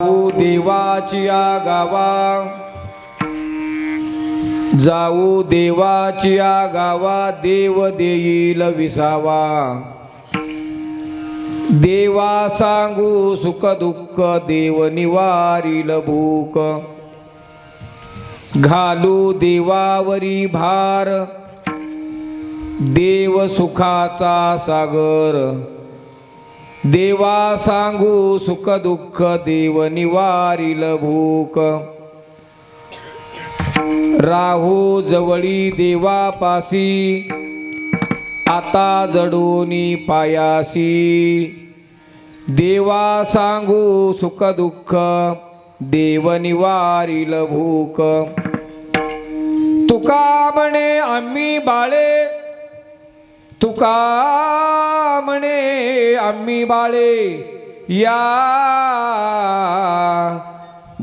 देवाची गावा जाऊ देवाची गावा देव देईल विसावा देवा सांगू सुख दुःख देव निवारील भूक घालू देवावरी भार देव सुखाचा सागर देवा सांगू सुख दुःख देव निवारील भूक राहू जवळी देवापासी आता जडोनी पायासी देवा सांगू सुख दुःख देव निवारील भूक तुका म्हणे आम्ही बाळे तुका म्हणे आम्ही बाळे या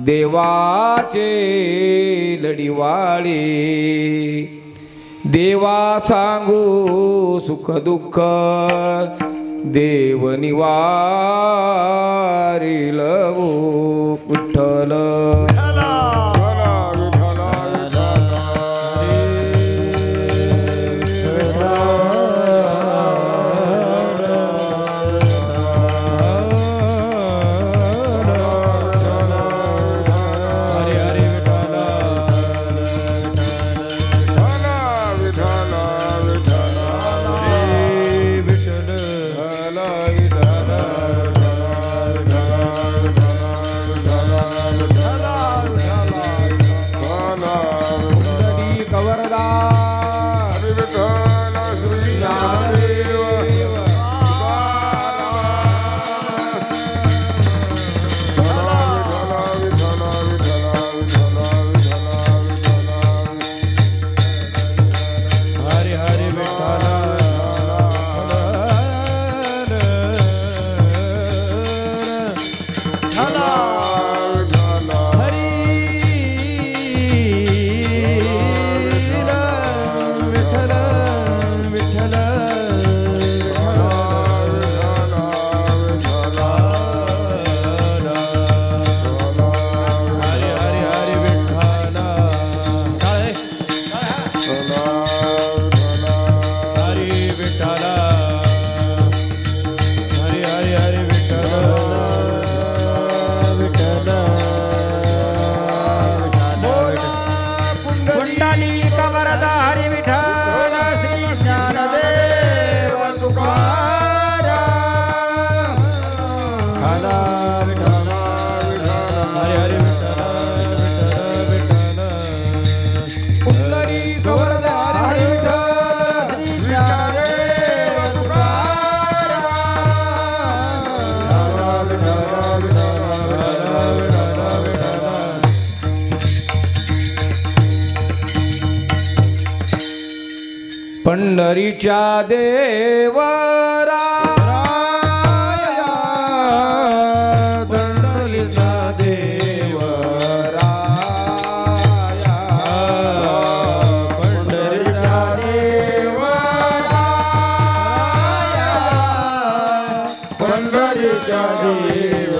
देवाचे लढीवाळे देवा सांगू सुख दुःख देव निवारील विठ्ठल पंढरीच्या देवरा पंढरीच्या देवरा पंढरीच्या देवरा पंढरीच्या देवरा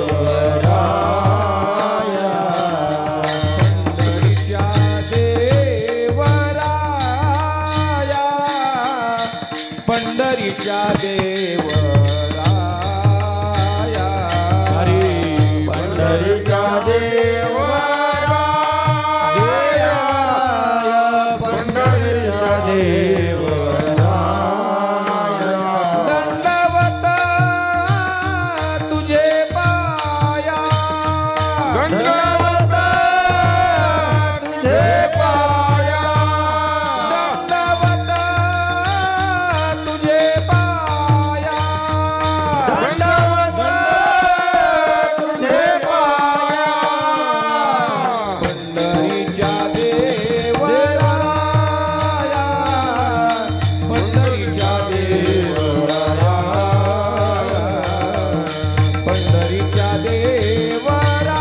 पंढरीच्या देवराया हरी पंढरीच्या देवराया पंढरीच्या देवराया दंडवत तुझे पाया दंडवत तुझे पाया दंडवत तुझे पाया दंडवत तुझे पाया पंढरीच्या देवराया पंढरीच्या देवराया पंढरीच्या देवराया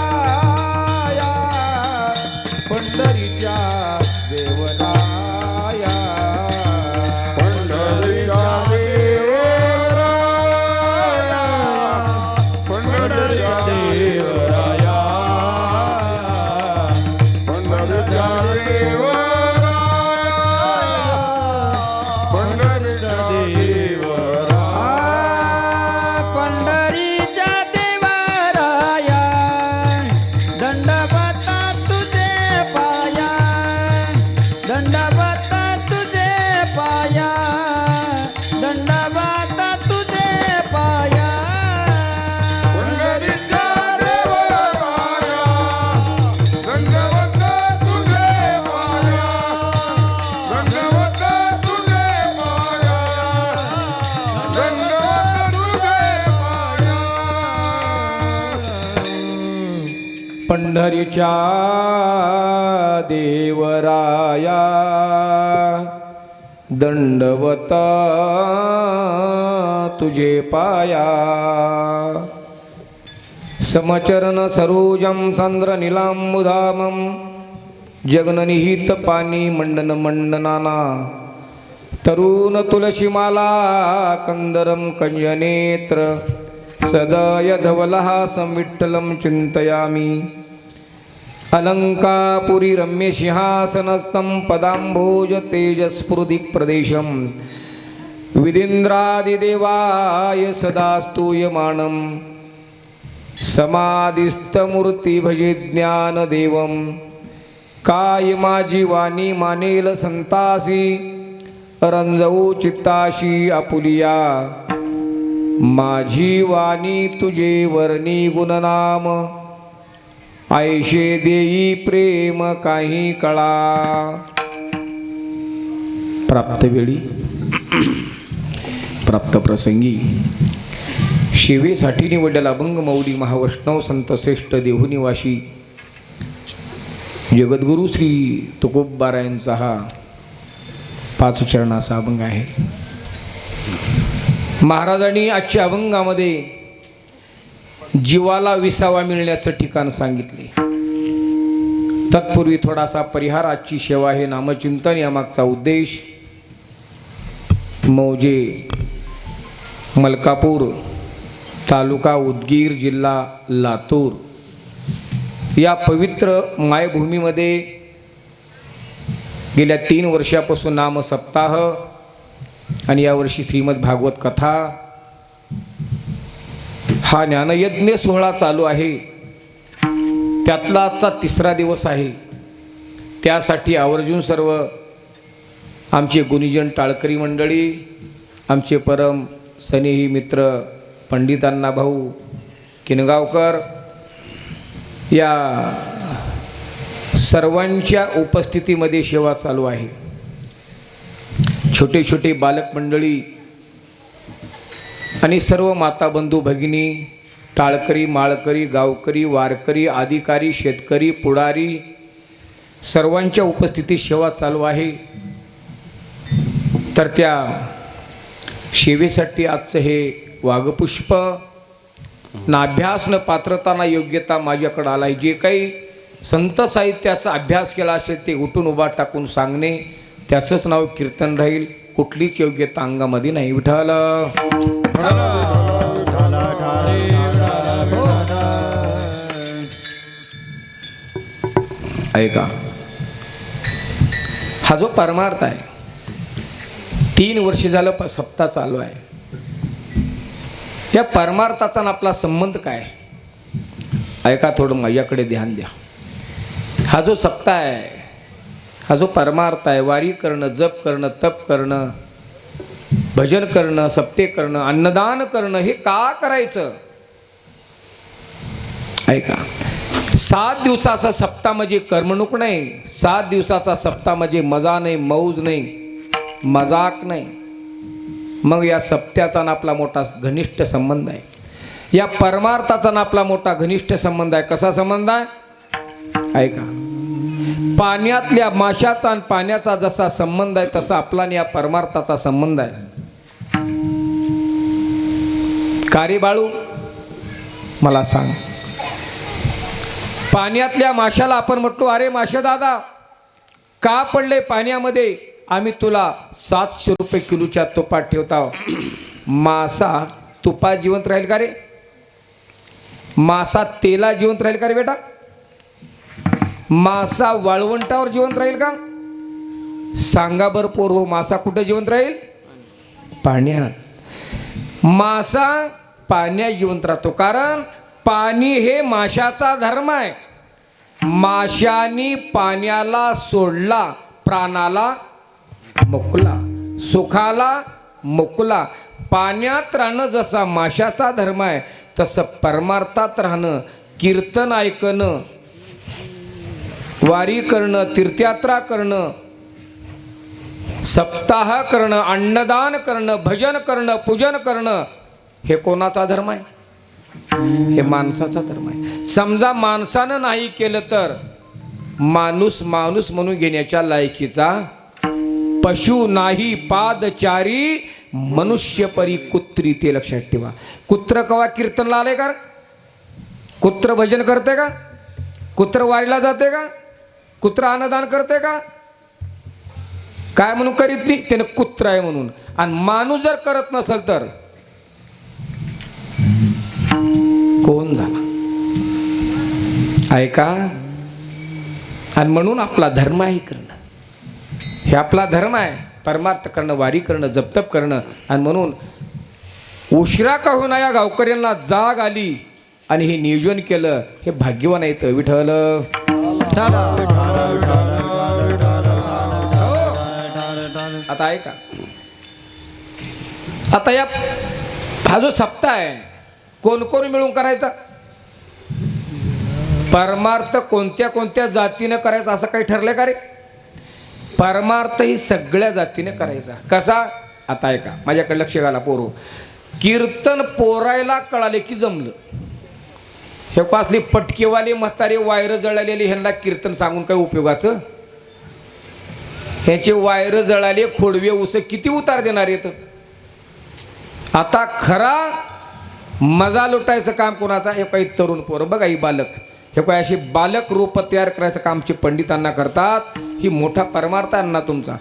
पंढरीच्या देवराया दंडवत तुझे पाया समचरण सरोजम चंद्र नीलांबुधामम जगननिहित पाणी मंडन मंडनाना तरुण तुलसीमाला कंदरम कंजनेत्र सदय धवलः संविठ्ठलं चिंतयामि अलंकापुरी रम्य सिंहासनस्थं पदाम्भोज तेजस्फुर्दिक् प्रदेशं विदिन्द्रादिदेवाय सदा स्तूयमानं समाधिस्थमूर्ति भजे ज्ञानदेवं काय माझी वाणी मानेल संतासी रंजवू चित्ताशी आपुलिया माझी वाणी तुझे वर्णी गुणनाम ऐशे देई प्रेम काही कळा प्राप्त वेळी प्राप्त प्रसंगी सेवेसाठी निवडलेला अभंग मौली महावैष्णव संत श्रेष्ठ देहुनिवासी जगद्गुरु श्री तुकोबारायांचा हा 5 चरणाचा अभंग आहे. महाराजांनी आजच्या अभंगामध्ये जीवाला विसावा मिळण्याचं ठिकाण सांगितले. तत्पूर्वी थोडासा परिहार. आजची सेवा हे नामचिंतन यामागचा उद्देश मौजे मलकापूर तालुका उदगीर जिल्हा लातूर या पवित्र मायभूमीमध्ये गेल्या 3 वर्षापासून नाम सप्ताह आणि यावर्षी श्रीमद भागवत कथा हा ज्ञानयज्ञ सोहळा चालू आहे. त्यातला आजचा 3रा दिवस आहे. त्यासाठी आवर्जून सर्व आमचे गुणीजन टाळकरी मंडळी, आमचे परम स्नेही मित्र पंडित अण्णाभाऊ किनगावकर या सर्वांच्या उपस्थितीमध्ये सेवा चालू आहे. छोटे छोटे बालक मंडळी आणि सर्व माता बंधू भगिनी, टाळकरी माळकरी गावकरी वारकरी अधिकारी शेतकरी पुढारी सर्वांच्या उपस्थितीत सेवा चालू आहे. तर त्या सेवेसाठी आजचं हे वाघपुष्प ना अभ्यास न पात्रता ना योग्यता माझ्याकडे आला आहे. जे काही संत साहित्याचा अभ्यास केला असेल ते उठून उभा टाकून सांगणे, त्याचंच नाव कीर्तन राहील. कुठलीच योग्यता अंगामध्ये नाही. विठ्ठल ऐका, हा जो परमार्थ आहे 3 वर्ष झालं सप्ताह चालू आहे. या परमार्थाचा आपला संबंध काय? ऐका, थोडं माझ्याकडे ध्यान द्या. हा जो सप्ताह आहे, हा जो परमार्थ आहे, वारी करणं, जप करणं, तप करणं, भजन करणं, सप्ते करणं, अन्नदान करणं, हे का करायचं? ऐका, 7 दिवसाचा सप्ताह म्हणजे करमणूक नाही. 7 दिवसाचा सप्ताह म्हणजे मजा नाही, मौज नाही, मजाक नाही. मग या सप्त्याचा ना आपला मोठा घनिष्ठ संबंध आहे. या परमार्थाचा ना आपला मोठा घनिष्ठ संबंध आहे. कसा संबंध आहे? ऐका, पाण्यातल्या माशाचा आणि पाण्याचा जसा संबंध आहे तसा आपला आणि या परमार्थाचा संबंध आहे. कारे बाळू, मला सांग, पाण्यातल्या माशाला आपण म्हटलो, अरे माशा दादा का पडले पाण्यामध्ये? आम्ही तुला 700 रुपये किलोच्या तुपात ठेवता. मासा तुपात जिवंत राहील का रे? मासा तेला जिवंत राहील का रे बेटा? मासा वाळवंटावर जिवंत राहील का? सांगा बरं पोर हो, मासा कुठे जिवंत राहील? पाण्यात. मासा पाण्यात जिवंत राहतो, कारण पाणी हे माशाचा धर्म आहे. माशानी पाण्याला सोडला, प्राणाला मुकला, सुखाला मुकला. पाण्यात राहणं जसा माशाचा धर्म आहे, तसं परमार्थात राहणं, कीर्तन ऐकणं, वारी करणं, तीर्थयात्रा करणं, सप्ताह करणं, अन्नदान करणं, भजन करणं, पूजन करणं, हे कोणाचा धर्म आहे? हे माणसाचा धर्म आहे. समजा माणसानं नाही केलं तर माणूस माणूस म्हणून घेण्याच्या लायकीचा पशु नाही पादचारी मनुष्य परी कुत्री, ते लक्षात ठेवा. कुत्र कवा कीर्तनला आले का? कुत्र भजन करते का? कुत्र वारीला जाते का? कुत्र अन्नदान करते का? काय म्हणून करीत नाही? त्याने कुत्र आहे म्हणून. आणि माणूस जर करत नसेल तर कोण झाला? ऐका. आणि म्हणून आपला धर्म आहे करणं, हे आपला धर्म आहे. परमार्थ करणं, वारी करणं, जपतप करणं. आणि म्हणून उशिरा का होईना या गावकऱ्यांना जाग आली आणि हे नियोजन केलं. हे भाग्यवान आहेत. विठ्ठल आता ऐका. आता या हा जो सप्ताह आहे कोण कोण मिळून करायचा? परमार्थ कोणत्या कोणत्या जातीनं करायचा असं काही ठरलं का रे? परमार्थ ही सगळ्या जातीने करायचा. कसा? आता ऐका, माझ्याकडे लक्ष घाला पोरो. कीर्तन पोरायला कळाले की जमलं. हे पासली पटकेवाले म्हातारे वायर जळालेले ह्यांना कीर्तन सांगून काय उपयोगाचं? ह्याचे वायर जळाले खोडवे उस किती उतार देणार येत? आता खरा मजा लुटायचं काम कोणाचा? हे काही तरुण पोरं बघा, ही बालक, हे काही अशी बालक रूप तयार करायचं काम आमचे पंडितांना करतात. ही मोठा परमार्थ आहे ना तुमचा.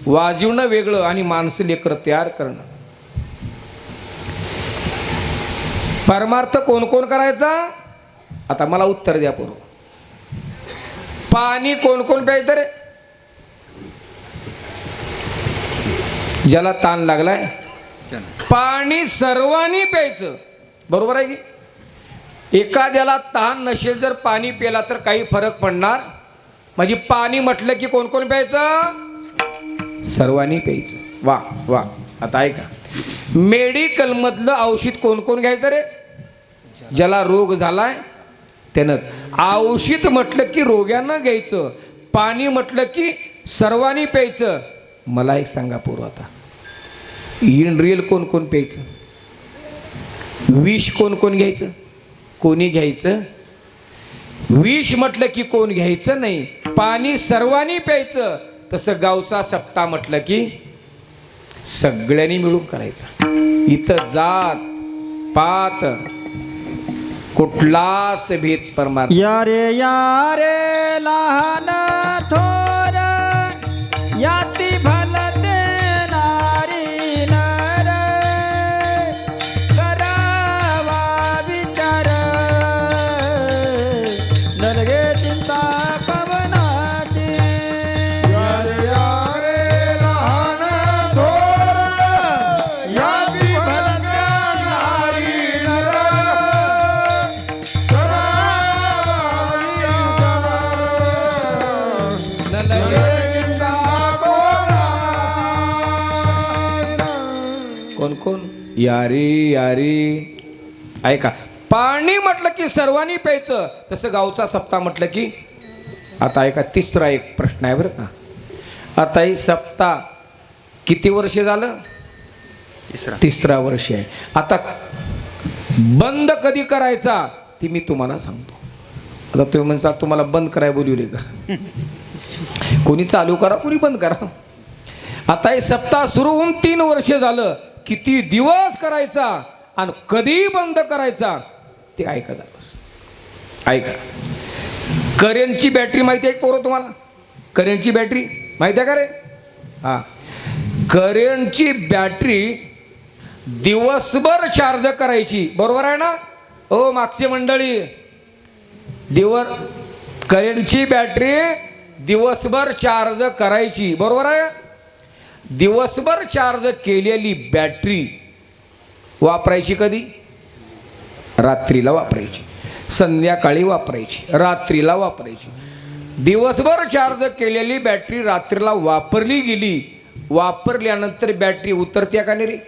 वाजवणं वेगळं आणि माणसं लेकर तयार करणं. परमार्थ कोण कोण करायचा? आता मला उत्तर द्या पोरं. पाणी कोण कोण प्यायचं रे? ज्याला ताण लागलाय पाणी सर्वांनी प्यायचं. बरोबर आहे की? एखाद्याला ताण नसेल जर पाणी प्याला तर काही फरक पडणार? म्हणजे पाणी म्हटलं की कोण कोण प्यायचं? सर्वांनी प्यायचं. वा वा. आता ऐका, मेडिकल मधलं औषध कोण कोण घ्यायचं रे? ज्याला रोग झालाय त्यानंच. औषध म्हटलं की रोग्यांना घ्यायचं, पाणी म्हटलं की सर्वांनी प्यायचं. मला एक सांगा पोरं, आता इन रिअल कोण कोण प्यायचं? विष कोण कोण घ्यायचं? कोणी घ्यायचं? विष म्हटलं की कोण घ्यायचं नाही. पाणी सर्वांनी प्यायचं. तसं गावचा सप्ताह म्हटलं की सगळ्यांनी मिळून करायचं. इथं जात पात कुठलाच भेद परमार्थ. यारे यारे लहान थोर याती भलते नारी नर करावा विचार नरगे चिंता पवनाची. यारे यारे लहान थोर याती भलते नारी नर कोण कोण? यारी यारी. ऐका, पाणी म्हटलं की सर्वांनी प्यायचं. तसं गावचा सप्ताह म्हटलं की. आता ऐका, तिसरा एक प्रश्न आहे बरं का. आता ही सप्ताह किती वर्ष झालं? तिसरा वर्ष आहे. आता बंद कधी करायचा ती मी तुम्हाला सांगतो. आता तुम्ही म्हणता तुम्हाला बंद करायला बोलवले का? कोणी चालू करा, कोणी बंद करा. आता हे सप्ताह सुरू होऊन 3 वर्ष झालं. किती दिवस करायचा आणि कधी बंद करायचा ते ऐका बस. ऐका, करेंटची बॅटरी माहिती आहे पोरं तुम्हाला? करेंटची बॅटरी माहिती आहे का रे? हां, करेंटची बॅटरी दिवसभर चार्ज करायची. बरोबर आहे ना? ओ मागची मंडळी, करेंटची बॅटरी दिवसभर चार्ज करायची. बरोबर आहे? दिवसभर चार्ज केलेली बॅटरी वापरायची कधी? रात्रीला वापरायची, संध्याकाळी वापरायची, रात्रीला वापरायची. दिवसभर चार्ज केलेली बॅटरी रात्रीला वापरली गेली, वापरल्यानंतर बॅटरी उतरते का नाही रे?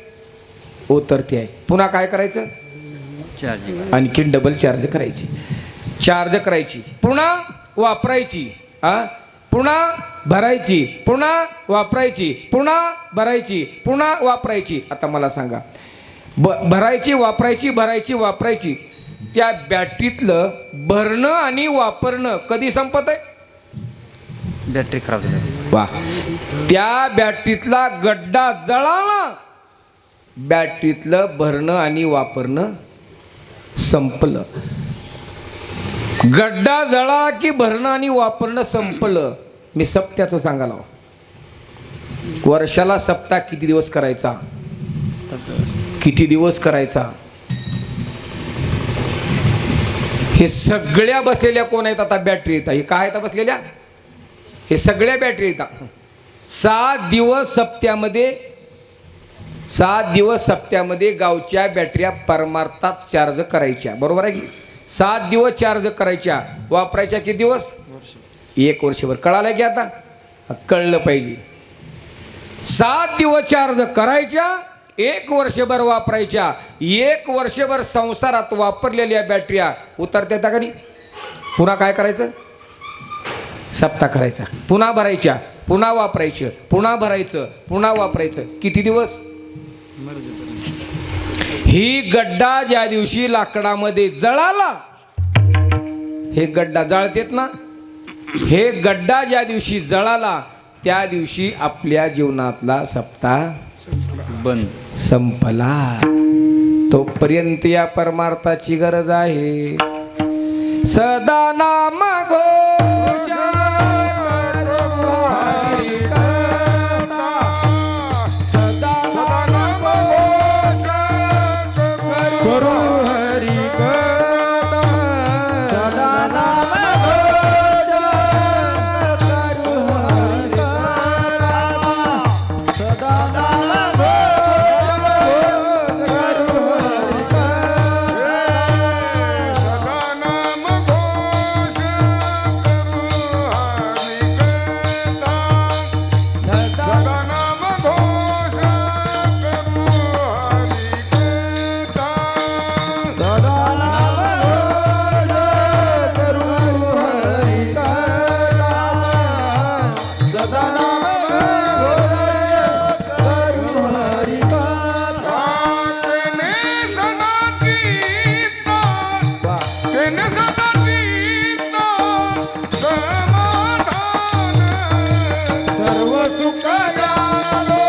उतरते आहे. पुन्हा काय करायचं? आणखीन डबल चार्ज करायची. चार्ज करायची, पुन्हा वापरायची, पुन्हा भरायची, पुन्हा वापरायची, पुन्हा भरायची, पुन्हा वापरायची. आता मला सांगा, भरायची वापरायची. त्या बॅटरीतलं भरणं आणि वापरणं कधी संपत आहे? बॅटरी खराब झाली. वा. त्या बॅटरीतला गड्डा जळाला, बॅटरीतलं भरणं आणि वापरणं संपलं. गड्डा जळा की भरणं आणि वापरणं संपलं. मी सप्त्याचं सांगायला, वर्षाला सप्ताह किती दिवस करायचा? किती दिवस करायचा? हे सगळ्या बसलेल्या कोण आहेत आता? बॅटरी येतात. हे काय आहेत बसलेल्या? हे सगळ्या बॅटरी येतात. 7 दिवस सप्त्यामध्ये गावच्या बॅटऱ्या परमार्थात चार्ज करायच्या. बरोबर आहे की? 7 दिवस चार्ज करायच्या. वापरायच्या किती दिवस? 1 वर्षभर. कळालं की आता? कळलं पाहिजे. 7 दिवस चार्ज करायच्या, 1 वर्षभर वापरायच्या. 1 वर्षभर संसारात वापरलेल्या बॅटऱ्या उतरत्या का नाही? पुन्हा काय करायचं? सप्ताह करायचा. पुन्हा भरायच्या, पुन्हा वापरायचं, पुन्हा भरायचं, पुन्हा वापरायचं. किती दिवस? ही गड्डा ज्या दिवशी लाकडामध्ये जळाला, हे गड्डा जळतेत ना, हे गड्डा ज्या दिवशी जळाला त्या दिवशी आपल्या जीवनातला सप्ताह बंद संपला. तोपर्यंत या परमार्थाची गरज आहे. सदा नाम घोष करू हरी कथा. सदा नाम घोष करू हरी कथा. सदा नाम घोष करू हरी कथा. सदा नाम घोष करू हरी सदा नाम घोष करू हरी कथा. सदा नाम घोष करू हरी कथा. सर्व सुख जाणो,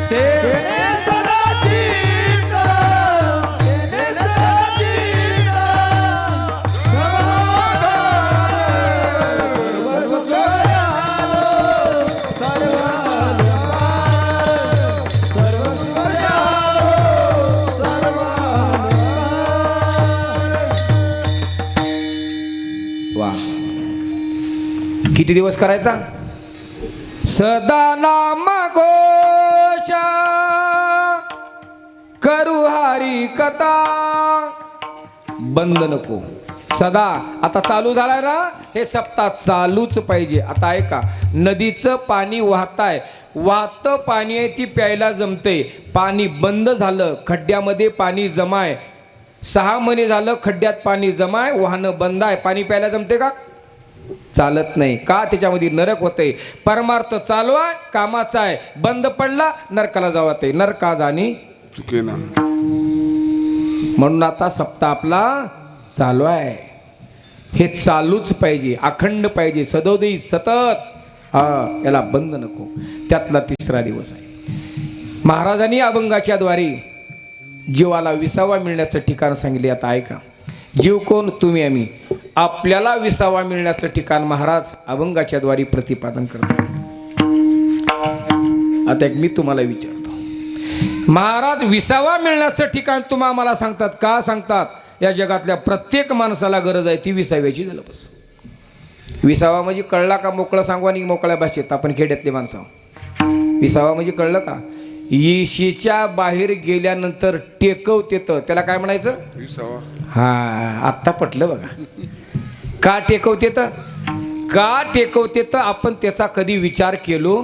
तेने सदा चित्त, तेने सदा चित्त, समाधान. सर्व सुख जाणो, सर्व अलंकार. सर्व सुख जाणो, सर्व अलंकार. वा. किती दिवस करायचा? सदा नाम घोष करू हरी कथा. बंद नको. सदा. आता चालू झालाय ना, हे सप्ताह चालूच पाहिजे. आता ऐका, नदीचं पाणी वाहताय, वाहतं पाणी आहे, ती प्यायला जमते. पाणी बंद झालं, खड्ड्यामध्ये पाणी जमाय. 6 महिने झालं खड्ड्यात पाणी जमाय, वाहनं बंद आहे, पाणी प्यायला जमते का? चालत नाही. का? त्याच्यामध्ये नरक होते. परमार्थ चालू आहे, कामाचा आहे, बंद पडला नरकाला जावते. नरका जाणी चुकेना. म्हणून आता सप्ताह आपला चालू आहे. हे चालूच पाहिजे, अखंड पाहिजे, सदोदित सतत. याला बंद नको. त्यातला 3रा दिवस आहे. महाराजांनी अभंगाच्या द्वारे जीवाला विसावा मिळण्याचं ठिकाण सांगितले. आता ऐका. जीव कोण? तुम्ही आम्ही. आपल्याला विसावा मिळण्याचं ठिकाण महाराज अभंगाच्या द्वारे प्रतिपादन करतात. आता एक मी तुम्हाला विचारतो, महाराज विसावा मिळण्याचं ठिकाण तुम्हा आम्हाला सांगतात का? सांगतात या जगातल्या प्रत्येक माणसाला गरज आहे ती विसाव्याची. झालं बस. विसावा म्हणजे कळला का? मोकळं सांगू आणि मोकळ्या भाषेत आपण खेड्यातले माणसं. विसावा म्हणजे कळलं का? येशीच्या बाहेर गेल्यानंतर टेकवते तर त्याला काय म्हणायचं? विसावा. हा, आत्ता पटलं बघा. का टेकवते तर? का टेकवते तर आपण त्याचा कधी विचार केलो?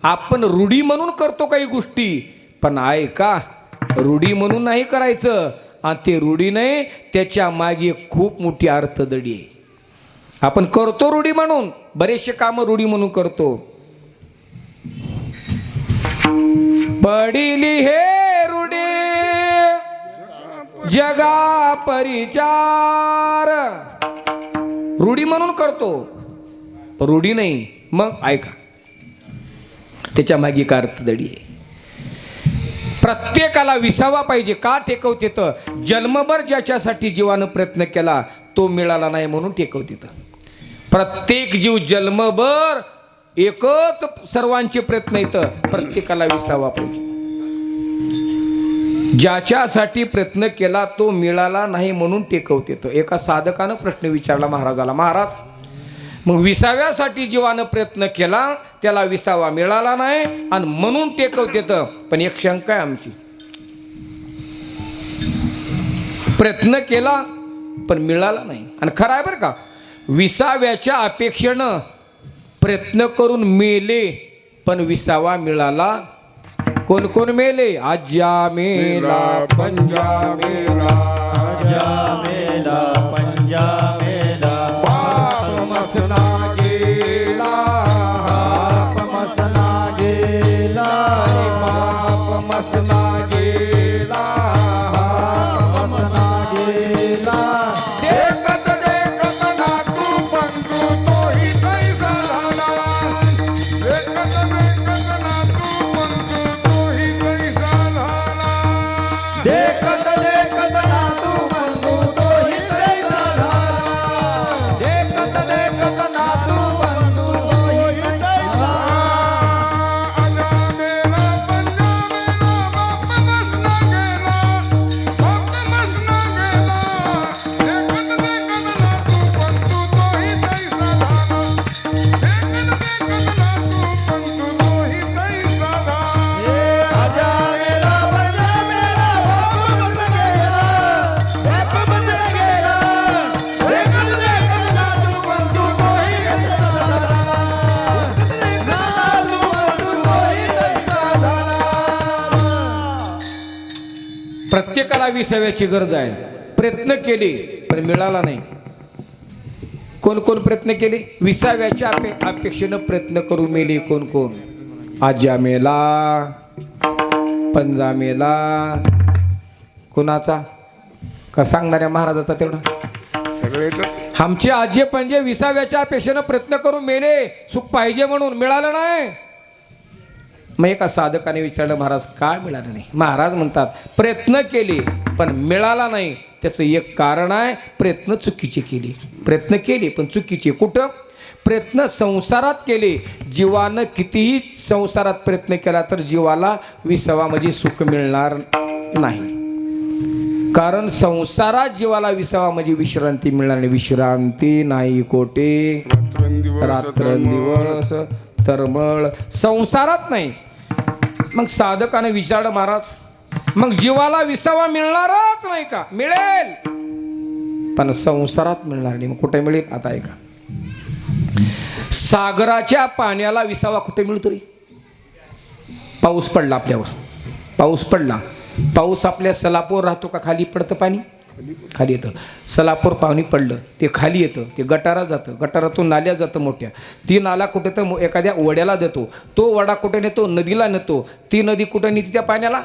आपण रूढी म्हणून करतो काही गोष्टी, पण ऐका, रूढी म्हणून नाही करायचं. आणि ते रूढी नाही, त्याच्या मागे खूप मोठी अर्थदडी आहे. आपण करतो रूढी म्हणून, बरेचसे कामं रूढी म्हणून करतो. पडिली हे रूढी जगा परिचार, रूढी म्हणून करतो, रूढी नाही. मग ऐका, त्याच्या मागे का अर्थदडी आहे. प्रत्येकाला विसावा पाहिजे. का टेकवते तर जन्मभर ज्याच्यासाठी जीवानं प्रयत्न केला तो मिळाला नाही म्हणून टेकवते. प्रत्येक जीव जन्मभर एकच सर्वांचे प्रयत्न येतं, प्रत्येकाला विसावा पाहिजे. ज्याच्यासाठी प्रयत्न केला तो मिळाला नाही म्हणून टेकवते. तर एका साधकानं प्रश्न विचारला महाराजाला, महाराज मग विसाव्यासाठी जीवानं प्रयत्न केला, त्याला विसावा मिळाला नाही आणि म्हणून टेकवते. तर पण एक शंका आहे आमची, प्रयत्न केला पण मिळाला नाही. आणि खरं आहे बरं का, विसाव्याच्या अपेक्षेनं प्रयत्न करून मेले पण विसावा मिळाला. कोण कोण मेले? आज्या मेला, पंजा मेला, आजा मेला, पंजा मेला, बाप मसना गेला, बाप मसना गेला, बाप मसना गेला, बाप मसना गेला. देखत देखत नातू पंतू तोही कैसा झाला. देखत देखत नातू पंतू तोही कैसा झाला. देखत देखत नातू बंधू तोही कैसा झाला. देखत देखत नातू बंधू तोही कैसा झाला. आजा मेला, पंजा मेला, बाप मसना गेला, बाप मसना गेला. देखत देखत नातू पंतू तोही कैसा झाला. देखत देखत नातू पंतू तोही कैसा झाला. आजा मेला, पंजा मेला, बाप मसना गेला, बाप मसना गेला. देखत देखत नातू बंधू तोही कैसा झाला. नातू बंधू तोही कैसा झाला. प्रत्येकाला विसाव्याची गरज आहे. प्रयत्न केले पण मिळाला नाही. कोण कोण प्रयत्न केले? विसाव्याच्या अपेक्षेनं प्रयत्न करून मेले. कोण कोण? आज्या मेला, पंजा मेला. कोणाचा? का सांगणाऱ्या महाराजाचा तेवढा? सगळेच आमचे आजे पंजे विसाव्याच्या अपेक्षेनं प्रयत्न करून मेले, सुख पाहिजे म्हणून, मिळालं नाही. मग एका साधकाने विचारलं, महाराज काय मिळालं नाही? महाराज म्हणतात, प्रयत्न केले पण मिळाला नाही. त्याचं एक कारण आहे, प्रयत्न चुकीचे केले. प्रयत्न केले पण चुकीचे. कुठं? प्रयत्न संसारात केले. जीवानं कितीही संसारात प्रयत्न केला तर जीवाला विसावा म्हणजे सुख मिळणार नाही. कारण संसारात जीवाला विसावा म्हणजे विश्रांती मिळणार नाही. विश्रांती नाही कोठे, रात्रंदिवस तरमळ संसारात नाही. मग साधकाने विचारलं, महाराज मग जीवाला विसावा मिळणारच नाही का? मिळेल पण संसारात मिळणार नाही. मग कुठे मिळेल? आता ऐका, सागराच्या पाण्याला विसावा कुठे मिळतो रे? पाऊस पडला आपल्यावर, पाऊस पडला, पाऊस आपल्या सलापोर राहतो का खाली पडतं पाणी? खाली येतं. सलापोर पाणी पडलं ते खाली येतं, ते गटारात जातं, गटारातून नाल्या जातं मोठ्या. ती नाला कुठे तर एखाद्या वड्याला देतो, तो वडा कुठे नेतो? नदीला नेतो. ती नदी कुठे नेते? त्या पाण्याला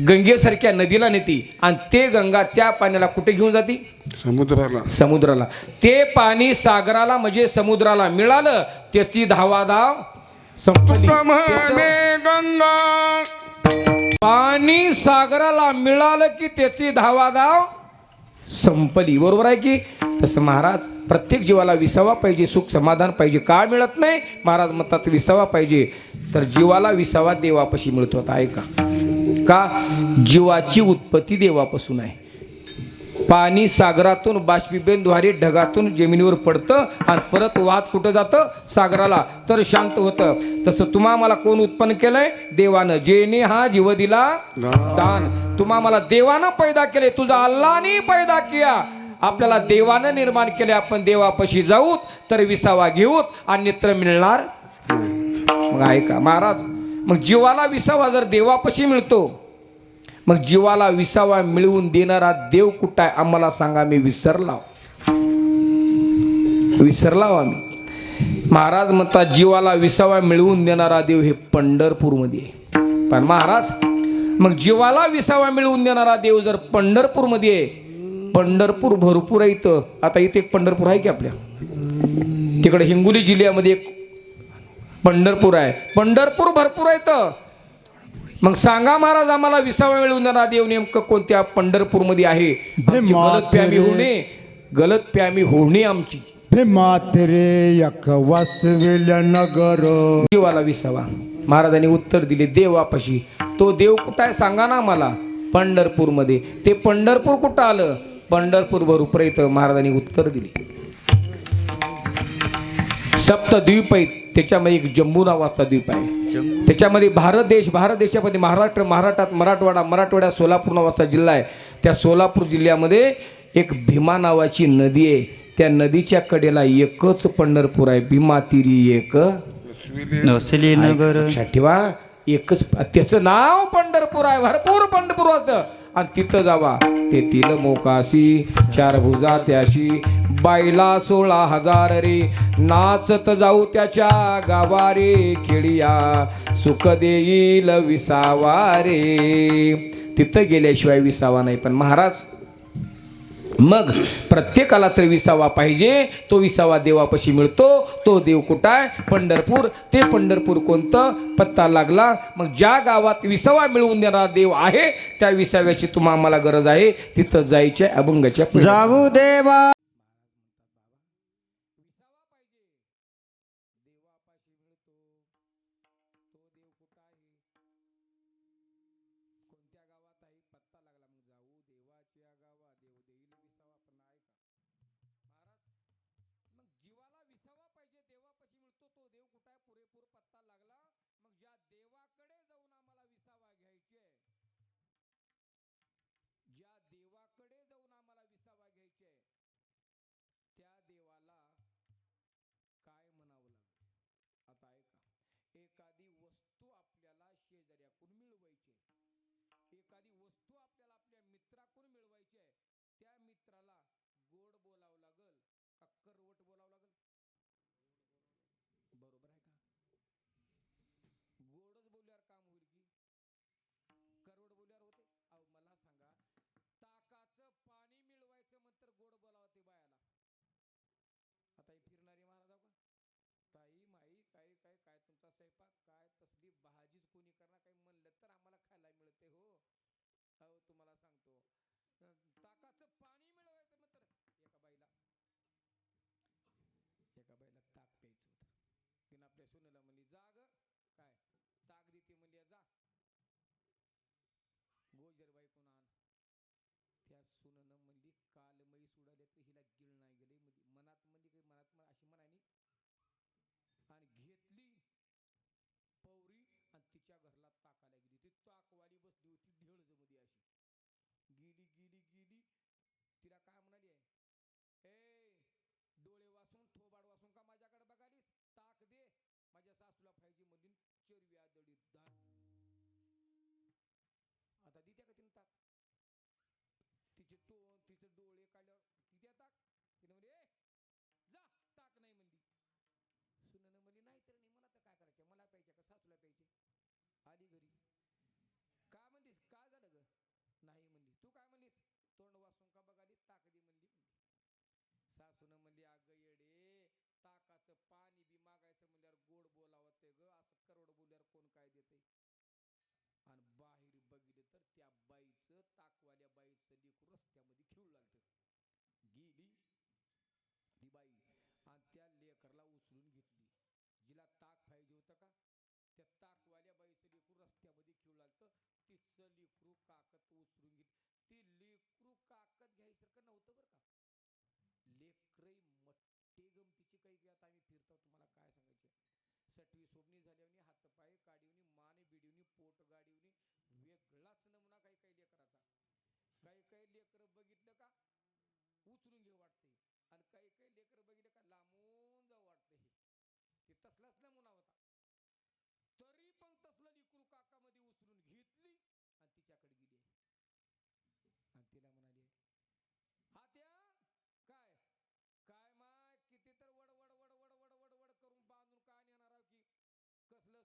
गंगेसारख्या नदीला नेती. आणि ते गंगा त्या पाण्याला कुठे घेऊन जाते? समुद्राला. समुद्राला. ते पाणी सागराला म्हणजे समुद्राला मिळालं, त्याची धावाधाव संपली. म्हणे गंगा पाणी सागराला मिळालं की त्याची धावाधाव संपली. बरोबर आहे की? तसं महाराज प्रत्येक जीवाला विसावा पाहिजे, सुख समाधान पाहिजे. का मिळत नाही? महाराज म्हणतात विसावा पाहिजे. तर जीवाला विसावा देवापाशी मिळतो. आता ऐका, का? जीवाची उत्पत्ती देवापासून आहे. पाणी सागरातून बाष्पीभवनद्वारे ढगातून जमिनीवर पडतं आणि परत वाहत कुठं जातं? सागराला. तर शांत होतं. तसं तुम्हा मला कोण उत्पन्न केलंय? देवानं. जेने हा जीव दिला दान. तुम्हा मला देवानं पैदा केले, तुझा अल्लाने पैदा किया. आपल्याला देवानं निर्माण केले. आपण देवापाशी जाऊत तर विसावा घेऊत, अन्यत्र मिळणार. मग ऐका महाराज, मग जीवाला विसावा जर देवापाशी मिळतो, मग जीवाला विसावा मिळवून देणारा देव कुठं आहे? आम्हाला सांगा, मी विसरला. विसरला हो आम्ही. महाराज म्हणतात जीवाला विसावा मिळवून देणारा देव हे पंढरपूरमध्ये आहे. पण महाराज मग जीवाला विसावा मिळवून देणारा देव जर पंढरपूरमध्ये आहे, पंढरपूर भरपूर आहे इथं. आता इथे एक पंढरपूर आहे की आपल्या तिकडे हिंगोली जिल्ह्यामध्ये एक पंढरपूर आहे. पंढरपूर भरपूर आहे इथं. मग सांगा महाराज आम्हाला विसावा मिळवून देणारा देव नेमकं कोणत्या पंढरपूरमध्ये आहे? आमची गलतफहमी होणे आमची. हे मात्रे एक वसविल नगर. देवाला विसावा. महाराजांनी उत्तर दिले देवापाशी. तो देव कुठं आहे सांगा ना मला. पंढरपूरमध्ये. ते पंढरपूर कुठं आलं? पंढरपूर भरपूर इथं. महाराजांनी उत्तर दिले. सप्तद्वीप आहेत. त्याच्यामध्ये एक जम्बू नावाचा द्वीप आहे. त्याच्यामध्ये भारत देशामध्ये महाराष्ट्रात मराठवाड्यात सोलापूर नावाचा जिल्हा आहे. त्या सोलापूर जिल्ह्यामध्ये एक भीमा नावाची नदी आहे. त्या नदीच्या कडेला एकच पंढरपूर आहे. भीमा तिरी एक नवसली नगर. लक्षात ठेवा. एकच त्याचं नाव पंढरपूर आहे. भरपूर पंढरपूर होतं. आणि तिथं जावा. तेथील मोकाशी चार भुजा त्याशी बायला 16,000 रे नाचत जाऊ त्याच्या गावारे खेडिया सुख देईल विसावा रे. तिथं गेल्याशिवाय विसावा नाही. पण महाराज मग प्रत्येकाला तर विसावा पाहिजे. तो विसावा देवापाशी मिळतो. तो देव कुठं आहे? पंढरपूर. ते पंढरपूर कोणतं? पत्ता लागला. मग ज्या गावात विसावा मिळवून देणारा देव आहे त्या विसाव्याची तुम्हाला आम्हाला गरज आहे. तिथं जायच्या अभंगाच्या जाऊ देवा.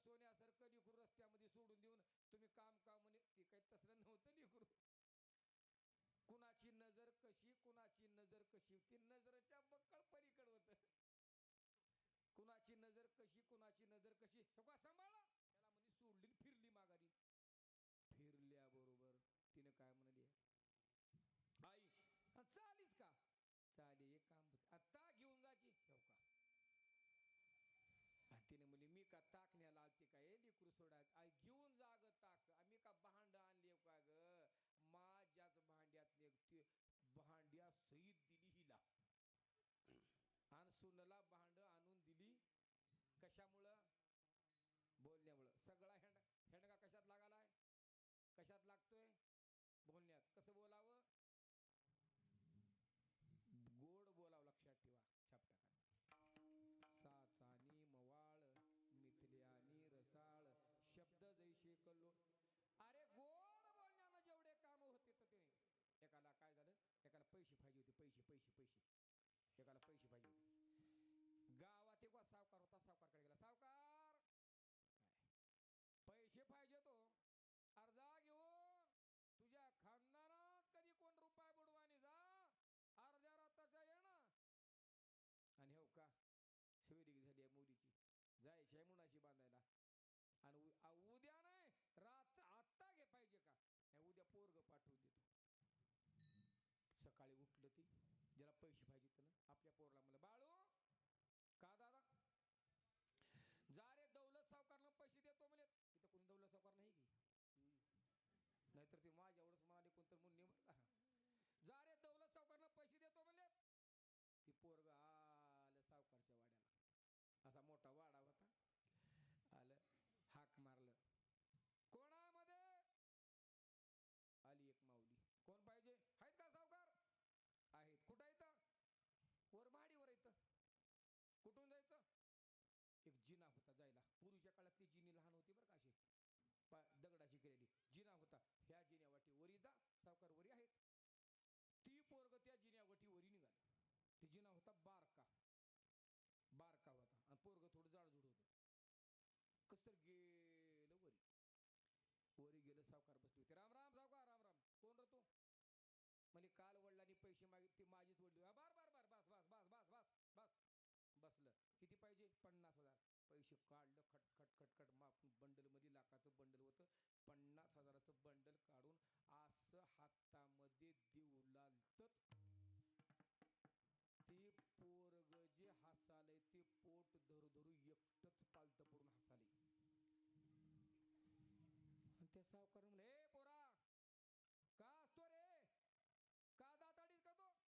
सोन्यासारखं लिकरू रस्त्यामध्ये सोडून देऊन तुम्ही काम का म्हणे ते काही तसलं नव्हतं लिकरू. कुणाची नजर कशी कुणाची नजर कशी ती नजरेच्या बक्कळ पलीकड होत. कुणाची नजर कशी कुणाची नजर कशी का सांभाळा त्याला म्हणजे सोडली फिरली माघारी. फिरल्या बरोबर तिने काय म्हणाली आई चालीस का चाले एक काम आता घेऊन जा की ठेव का. तिने म्हणली मी का ताक न्यायला आलते का ए लिकरू सोडायचं आई घेऊन जा ग ताक आम्ही का भांड आणले का ग माझ्याच भांड्यातले ते भांड्या सहित दिली हिला आणि सुनला भांड आणून दिली. कशामुळं बोलण्यामुळं. सगळा हेंडगा कशात लागालाय कशात लागतोय बोलण्यात. कसं बोलावं गोड बोलावं लक्षात ठेवा. छापटाकात साचानी मवाळ मिथल्यानी रसाळ शब्द जैसे कल्लो. अरे गोड बोलण्यानं जेवढे काम होते तर ते एकाला काय झालं एकाला पैसे पाहिजे होते पैसे पैसे पैसे एकाला पैसे पाहिजे होते. गावात एक सावकार होता सावकारकडे गेला सावकार काय पैसे पाहिजे तो अर्धा घेऊन तुझ्या खानदानात कधी कोण रुपये बुडवानी जा अर्ध्या राताच्या येणं. आणि हो का शिवरी झाली आहे मुलीची जायची आहे मुनाशी बांधायला आणि उद्या नाही रात आत्ता घे पाहिजे का नाही उद्या पोरग पाठवून देतो. सकाळी उठलं ती ज्याला पैसे पाहिजे त्यानं आपल्या पोरला म्हणलं बाळू का दादा जा रे दौलत सावकारनं पैसे देतो म्हणजे इथं कोणी दौलत सावकार नाही की नाहीतर ते माझ्या एवढंच म्हणाले कोणतं म्हणून निवडला. जा रे दौलत सावकारनं पैसे देतो म्हणले. ती पोरग आलं सावकारच्या वाड्याला असा मोठा वाडा होता. आलं हाक मारलं कोणामध्ये आली एक माऊली. कोण पाहिजे आहेत का सावकार आहेत. कुठं येतं वर माडीवर येतं. कुठून जायचं एक जिना होता जायला. पूर्वीच्या काळातली जिनी लहान होती बरं का अशी दगडाची केलेली जिना होता. ह्या जिन्यावाटी वरी जा सावकार वरी आहेत. ती पोरग त्या जिन्यावाटी वरी निघालं. ती जिना होता बारका बारका होता आणि पोरग थोडं जाडजूड होतं. कस तर गेलं वरी वरी गेलं सावकार बसले होते. राम राम सावकार राम राम. कोण रे तू म्हणजे काल वडिलांनी पैसे मागितले ती माझीच वडली. बार बार बार बस बस बस बस बस बस बसलं. किती पाहिजे 50,000. पैसे काढलं खटखट खटखट बंडल मध्ये लाखाचं बंडल होतं. 50,000चं बंडल काढून असं हातामध्ये देऊ लागतच ते पोरग जे हसाले ते पोट धरू धरू एकटच पालत पडून हसाले. आणि त्या सावकार म्हणले ए पोरा का असतो रे का दाताडीस का तो म्हणला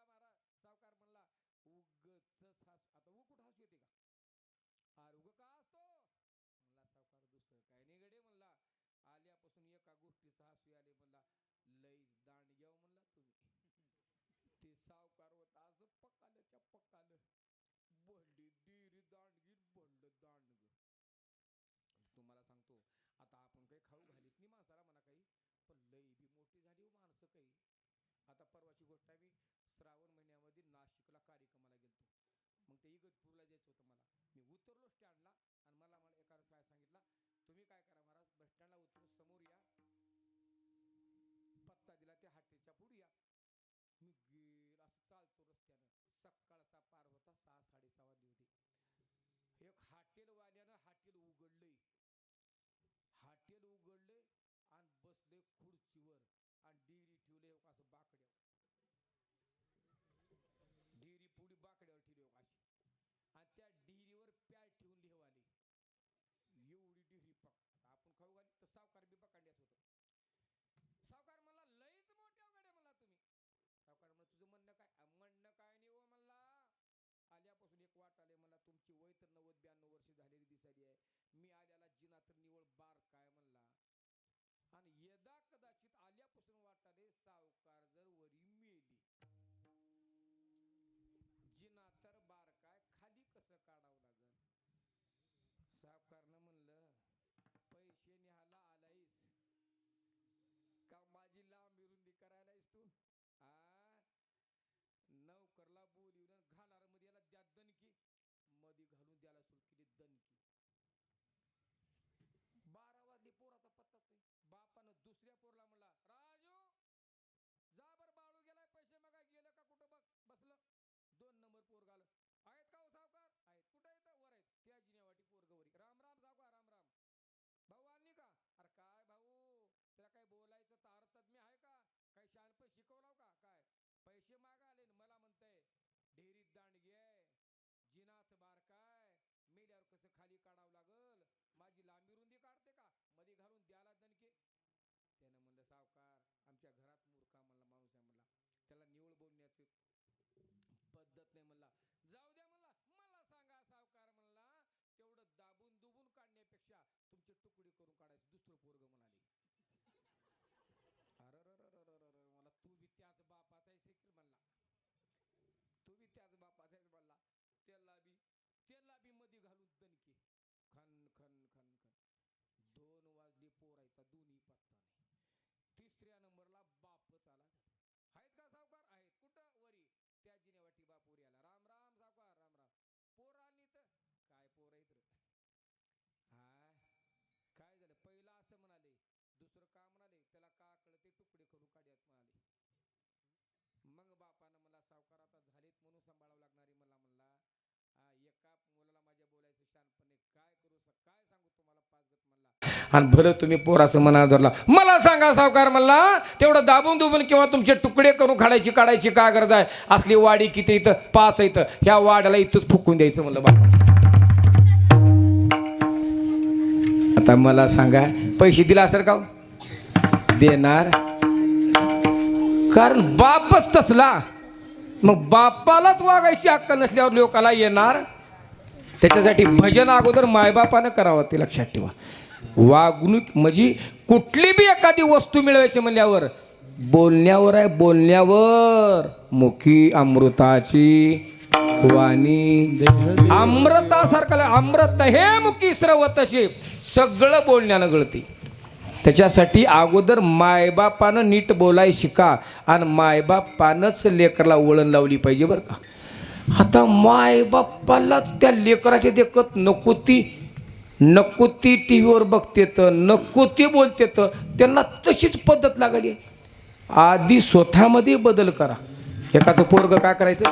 महाराज सावकार म्हणला उगच हसू. आता कुठं हसू येते का अरे उग का असतो म्हणला सावकार दुसरं काय नाही गडे म्हणला आल्यापासून एका गोष्टीचं हसू आले म्हणला लईच दांड घ्याव म्हणला तुम्ही. ते सावकार होता असं पकालच्या पकाल बंडी डिरी दांडगी बंड दांडग. तुम्हाला सांगतो आता आपण काही खाऊ घालीत नाही माणसाला म्हणा काही पण लई बी मोठी झाली हो माणसं काही. आता परवाची गोष्ट आहे मी श्रावण महिन्यामध्ये नाशिकला कार्यक्रमाला गेलतो. मग ते इगतपूरला जायचं होतं मला. मी उतरलो स्टँडला आणि मला एका काय सांगितला तुम्ही काय करा महाराज बस स्टँडला उतरून समोर या पत्ता दिला त्या हाटेच्या पुढे या. मी गेल असं चालतो रस्त्यानं. सकाळचा पार होता 6-6:30 वाजली होती. एक हॉटेलवाल्यानं हॉटेल उघडलंय. हॉटेल उघडले आणि बसले खुर्चीवर आणि डेअरी ठेवले असं बाकड्यावर. डेअरी पुढे बाकड्यावर ठेवली अशी आणि त्या डेअरीवर पॅड ठेवून लिहवाली एवढी डेअरी पक आपण खाऊ घाली. तर सावकार बी बकांड्याच होतं. सावकार म्हणला लईच मोठ्या गाड्या म्हणला तुम्ही. सावकार म्हणलं तुझं म्हणणं काय म्हणणं काय नाही हो म्हणला आल्यापासून एक वाट आले मला तुमची वय तर 90-92 वर्ष झालेली दिसायली आहे. मी आल्याला जिना तर निवळ बार काय म्हणला आणि यदा कदाचित आल्यापासून वाट आले सावकार जर वरी मेली जिना तर बार काय खाली कसं काढावं लागल. सावकारनं म्हणलं पैसे न्यायला आलायस का माझी लांबी रुंदी करायलायस तू नौकरला बोलवून घालार मध्ये याला द्या दणकी मध्ये घालून द्यायला सुरू केली दणकी. शिकवलं का काय पैसे मागाले न मला म्हणताय डेरीत दांडगी आहे जिनाच बार काय मेल्यावर कसं खाली काढावं लागल माझी लांबी रुंदी काढते का मध्ये घालून द्याला दणके त्यानं म्हणलं सावकार आमच्या घरात मूर्खा म्हणला माणूस आहे म्हणला त्याला निवळ बोलण्याची पद्धत नाही म्हणला जाऊ द्या म्हणला मला सांगा सावकार म्हणला तेवढं दाबून दुबून काढण्यापेक्षा तुमचे तुकडे करून काढायचे दुसरं पोरग म्हणाले अरे मला तू बी त्याच बापाचा आहे म्हणला तू बी त्याच बापाचा आहे म्हणला त्याला बी मध्ये घालून दणके खन खन खन खन 2 वाजले पोरायचा दोन्ही पत्ता नाही तिसऱ्या नंबरला बापच आला आहेत का सावकार आहेत कुठं वरी त्या जिनेवाटी बापूर याला राम राम सावकार राम राम पोर आली तर काय पोर आहेत रे हा काय झालं पहिला असं म्हणाले दुसरं का म्हणाले त्याला का कळते तुकडे करून काढ्यात म्हणाले मग बापानं मला सावकार आता झालेत म्हणून सांभाळावं लागणारी मला म्हणला एका मुलाला माझ्या बोलायचं शानपणे काय करू काय सांगू तुम्हाला पाचगत म्हणला आणि भलं तुम्ही पोराचं मना धरला मला सांगा सावकार म्हणला तेवढं दाबून दुबून किंवा तुमचे तुकडे करून काढायची काय गरज आहे असली वाडी किती इथं 5 इथं ह्या वाड्याला इथंच फुकून द्यायचं म्हणलं बाप आता मला सांगा पैसे दिला असेल का देणार कारण बापच तसला मग बापालाच वागायची अक्कल नसल्यावर लोकाला येणार त्याच्यासाठी भजन अगोदर मायबापानं करावं ते लक्षात ठेवा वागणूक म्हणजे कुठली बी एखादी वस्तू मिळवायची म्हणल्यावर बोलण्यावर आहे बोलण्यावर मुखी अमृताची वाणी अमृतासारखं अमृत हे मुखी स्रवतशी सगळं बोलण्यानं गळते त्याच्यासाठी अगोदर मायबापानं नीट बोलाय शिका आणि मायबापानंच लेकराला वळण लावली पाहिजे बरं का आता मायबापाला त्या लेकराच्या देखत नको ती टी व्हीवर बघते तर नको ते बोलते तर त्यांना तशीच पद्धत लागली आधी स्वतःमध्ये बदल करा एकाचं पोरग काय करायचं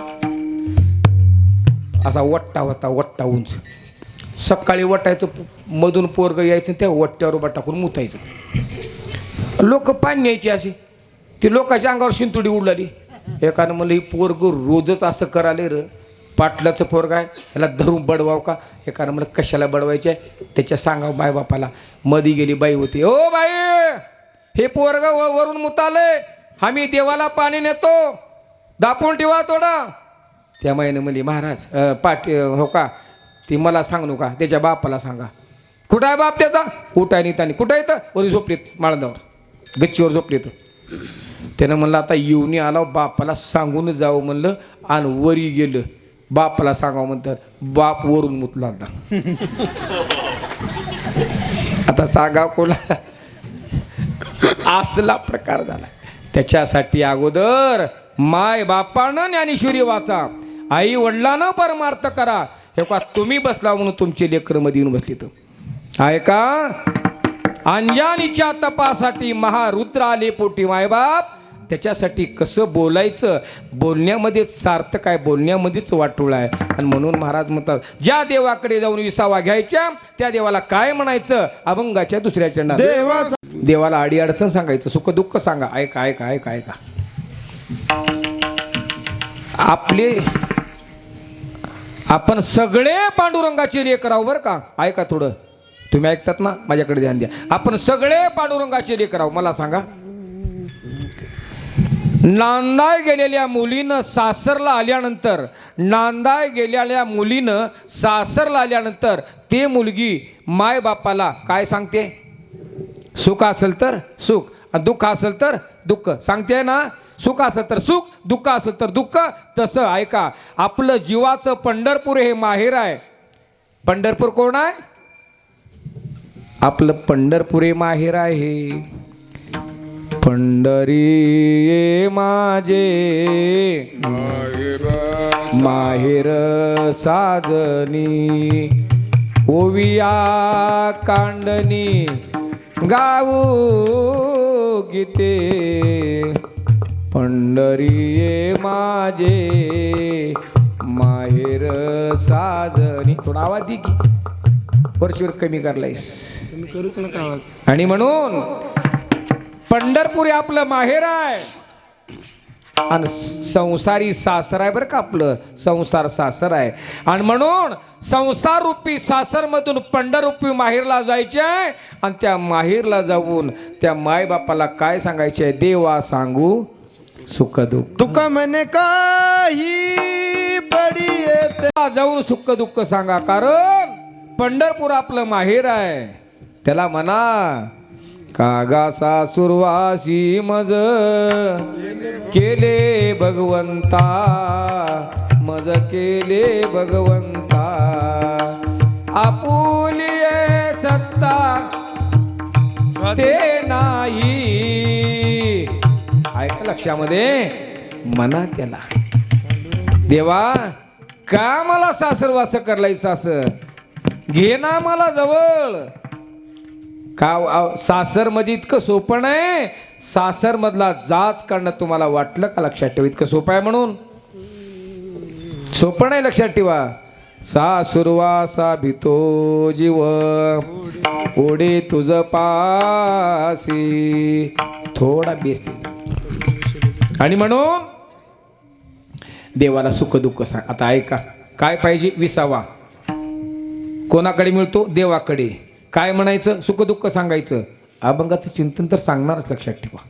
असा वट्टा उंच सकाळी वटायचं मधून पोरग यायचं त्या वट्ट्यावर उभा टाकून मुतायचं लोक पाणी न्यायची अशी ती लोकांच्या अंगावर शिंतुडी उडलाली एकानं म्हणलं ही पोरग रोजच असं कराले र पाटलाचं पोरग आहे ह्याला धरून बडवाव का एकानं म्हणलं कशाला बडवायचे त्याच्या सांगाव बायबापाला मधी गेली बाई होती ओ बाई हे पोरग वरून मुताले आम्ही देवाला पाणी नेतो दापून ठेवा थोडा त्या माईनं म्हणली महाराज हो का ती मला सांगू का त्याच्या बापाला सांगा कुठं आहे बाप त्याचा उठाय नितानी कुठं येतं वरी झोपलीत माळंदावर गच्चीवर झोपलीत त्यानं म्हणलं आता येऊन आला बापाला सांगून जावं म्हणलं आणि वरी गेलं बापाला सांगावं म्हणतात बाप वरून मुतला आता सांगाव कोणाला असला प्रकार झाला त्याच्यासाठी अगोदर माय बापानं ज्ञानेश्वरी वाचा आई वडिलांना परमार्थ करा हे का तुम्ही बसला म्हणून तुमचे लेकर मध्ये येऊन बसली तर आहे का अंजानीच्या तपासाठी महारुद्र आले पोटी मायबाप त्याच्यासाठी कसं बोलायचं बोलण्यामध्येच सार्थक आहे बोलण्यामध्येच वाटोळ आहे आणि म्हणून महाराज म्हणतात ज्या देवाकडे जाऊन विसावा घ्यायच्या त्या देवाला काय म्हणायचं अभंगाच्या दुसऱ्या चरणात देवाला आडी अडचण सांगायचं सुख दुःख सांगा ऐका ऐका ऐका ऐका आपण सगळे पांडुरंगाचे लेकर आहोत बरं का ऐका थोडं तुम्ही ऐकतात ना माझ्याकडे ध्यान द्या आपण सगळे पांडुरंगाचे लेकर आहोत मला सांगा नांदाय गेलेल्या मुलीनं सासरला आल्यानंतर ते मुलगी माय बापाला काय सांगते सुख असेल तर सुख आणि दुःख असेल तर दुःख सांगते ना सुख असेल तर सुख दुःख असेल तर दुःख तसं ऐका आपलं जीवाचं पंढरपूर हे माहेर आहे पंढरपूर कोण आहे आपलं पंढरपूर हे माहेर आहे पंढरी माझे माहेर साजनी ओविया कांडनी गाऊ गीते पंढरी माझे माहेर साजनी थोडा आवाज दे की वर्षभर कमी करलायस करूच नका आवाज आणि म्हणून पंढरपूर हे आपलं माहेर आहे आणि संसारी सासर आहे बरं का, आपलं संसार सासर आहे. आणि म्हणून संसार रूपी सासरमधून पंढररूपी माहेरला जायचे आहे. आणि त्या माहेरला जाऊन त्या मायबापाला काय सांगायचे आहे, देवा सांगू सुख दुःख. तुका म्हणे काही पडी येते, जाऊन सुख दुःख सांगा, कारण पंढरपूर आपलं माहेर आहे. त्याला म्हणा, कागा सासुरवासी मज केले भगवंता, मज केले भगवंता, आपुली सत्ता ते नाही. ऐका लक्षामध्ये, म्हणा त्याला, देवा का मला सासरवास करलाय, सासर घे ना मला जवळ. का सासर म्हणजे इतकं सोपं आहे, सासर मधला जाच काढणं तुम्हाला वाटलं का? लक्षात ठेवा, इतकं सोपं आहे म्हणून सोपं नाही, लक्षात ठेवा. सासुरवासा भीतो जीव ओढे तुझ पासी, थोडा बेस. आणि म्हणून देवाला सुख दुःख सांग. आता ऐका, काय पाहिजे? विसावा कोणाकडे मिळतो? देवाकडे. काय म्हणायचं? सुख दुःख सांगायचं. अभंगाचं चिंतन तर सांगणारच, लक्षात ठेवा.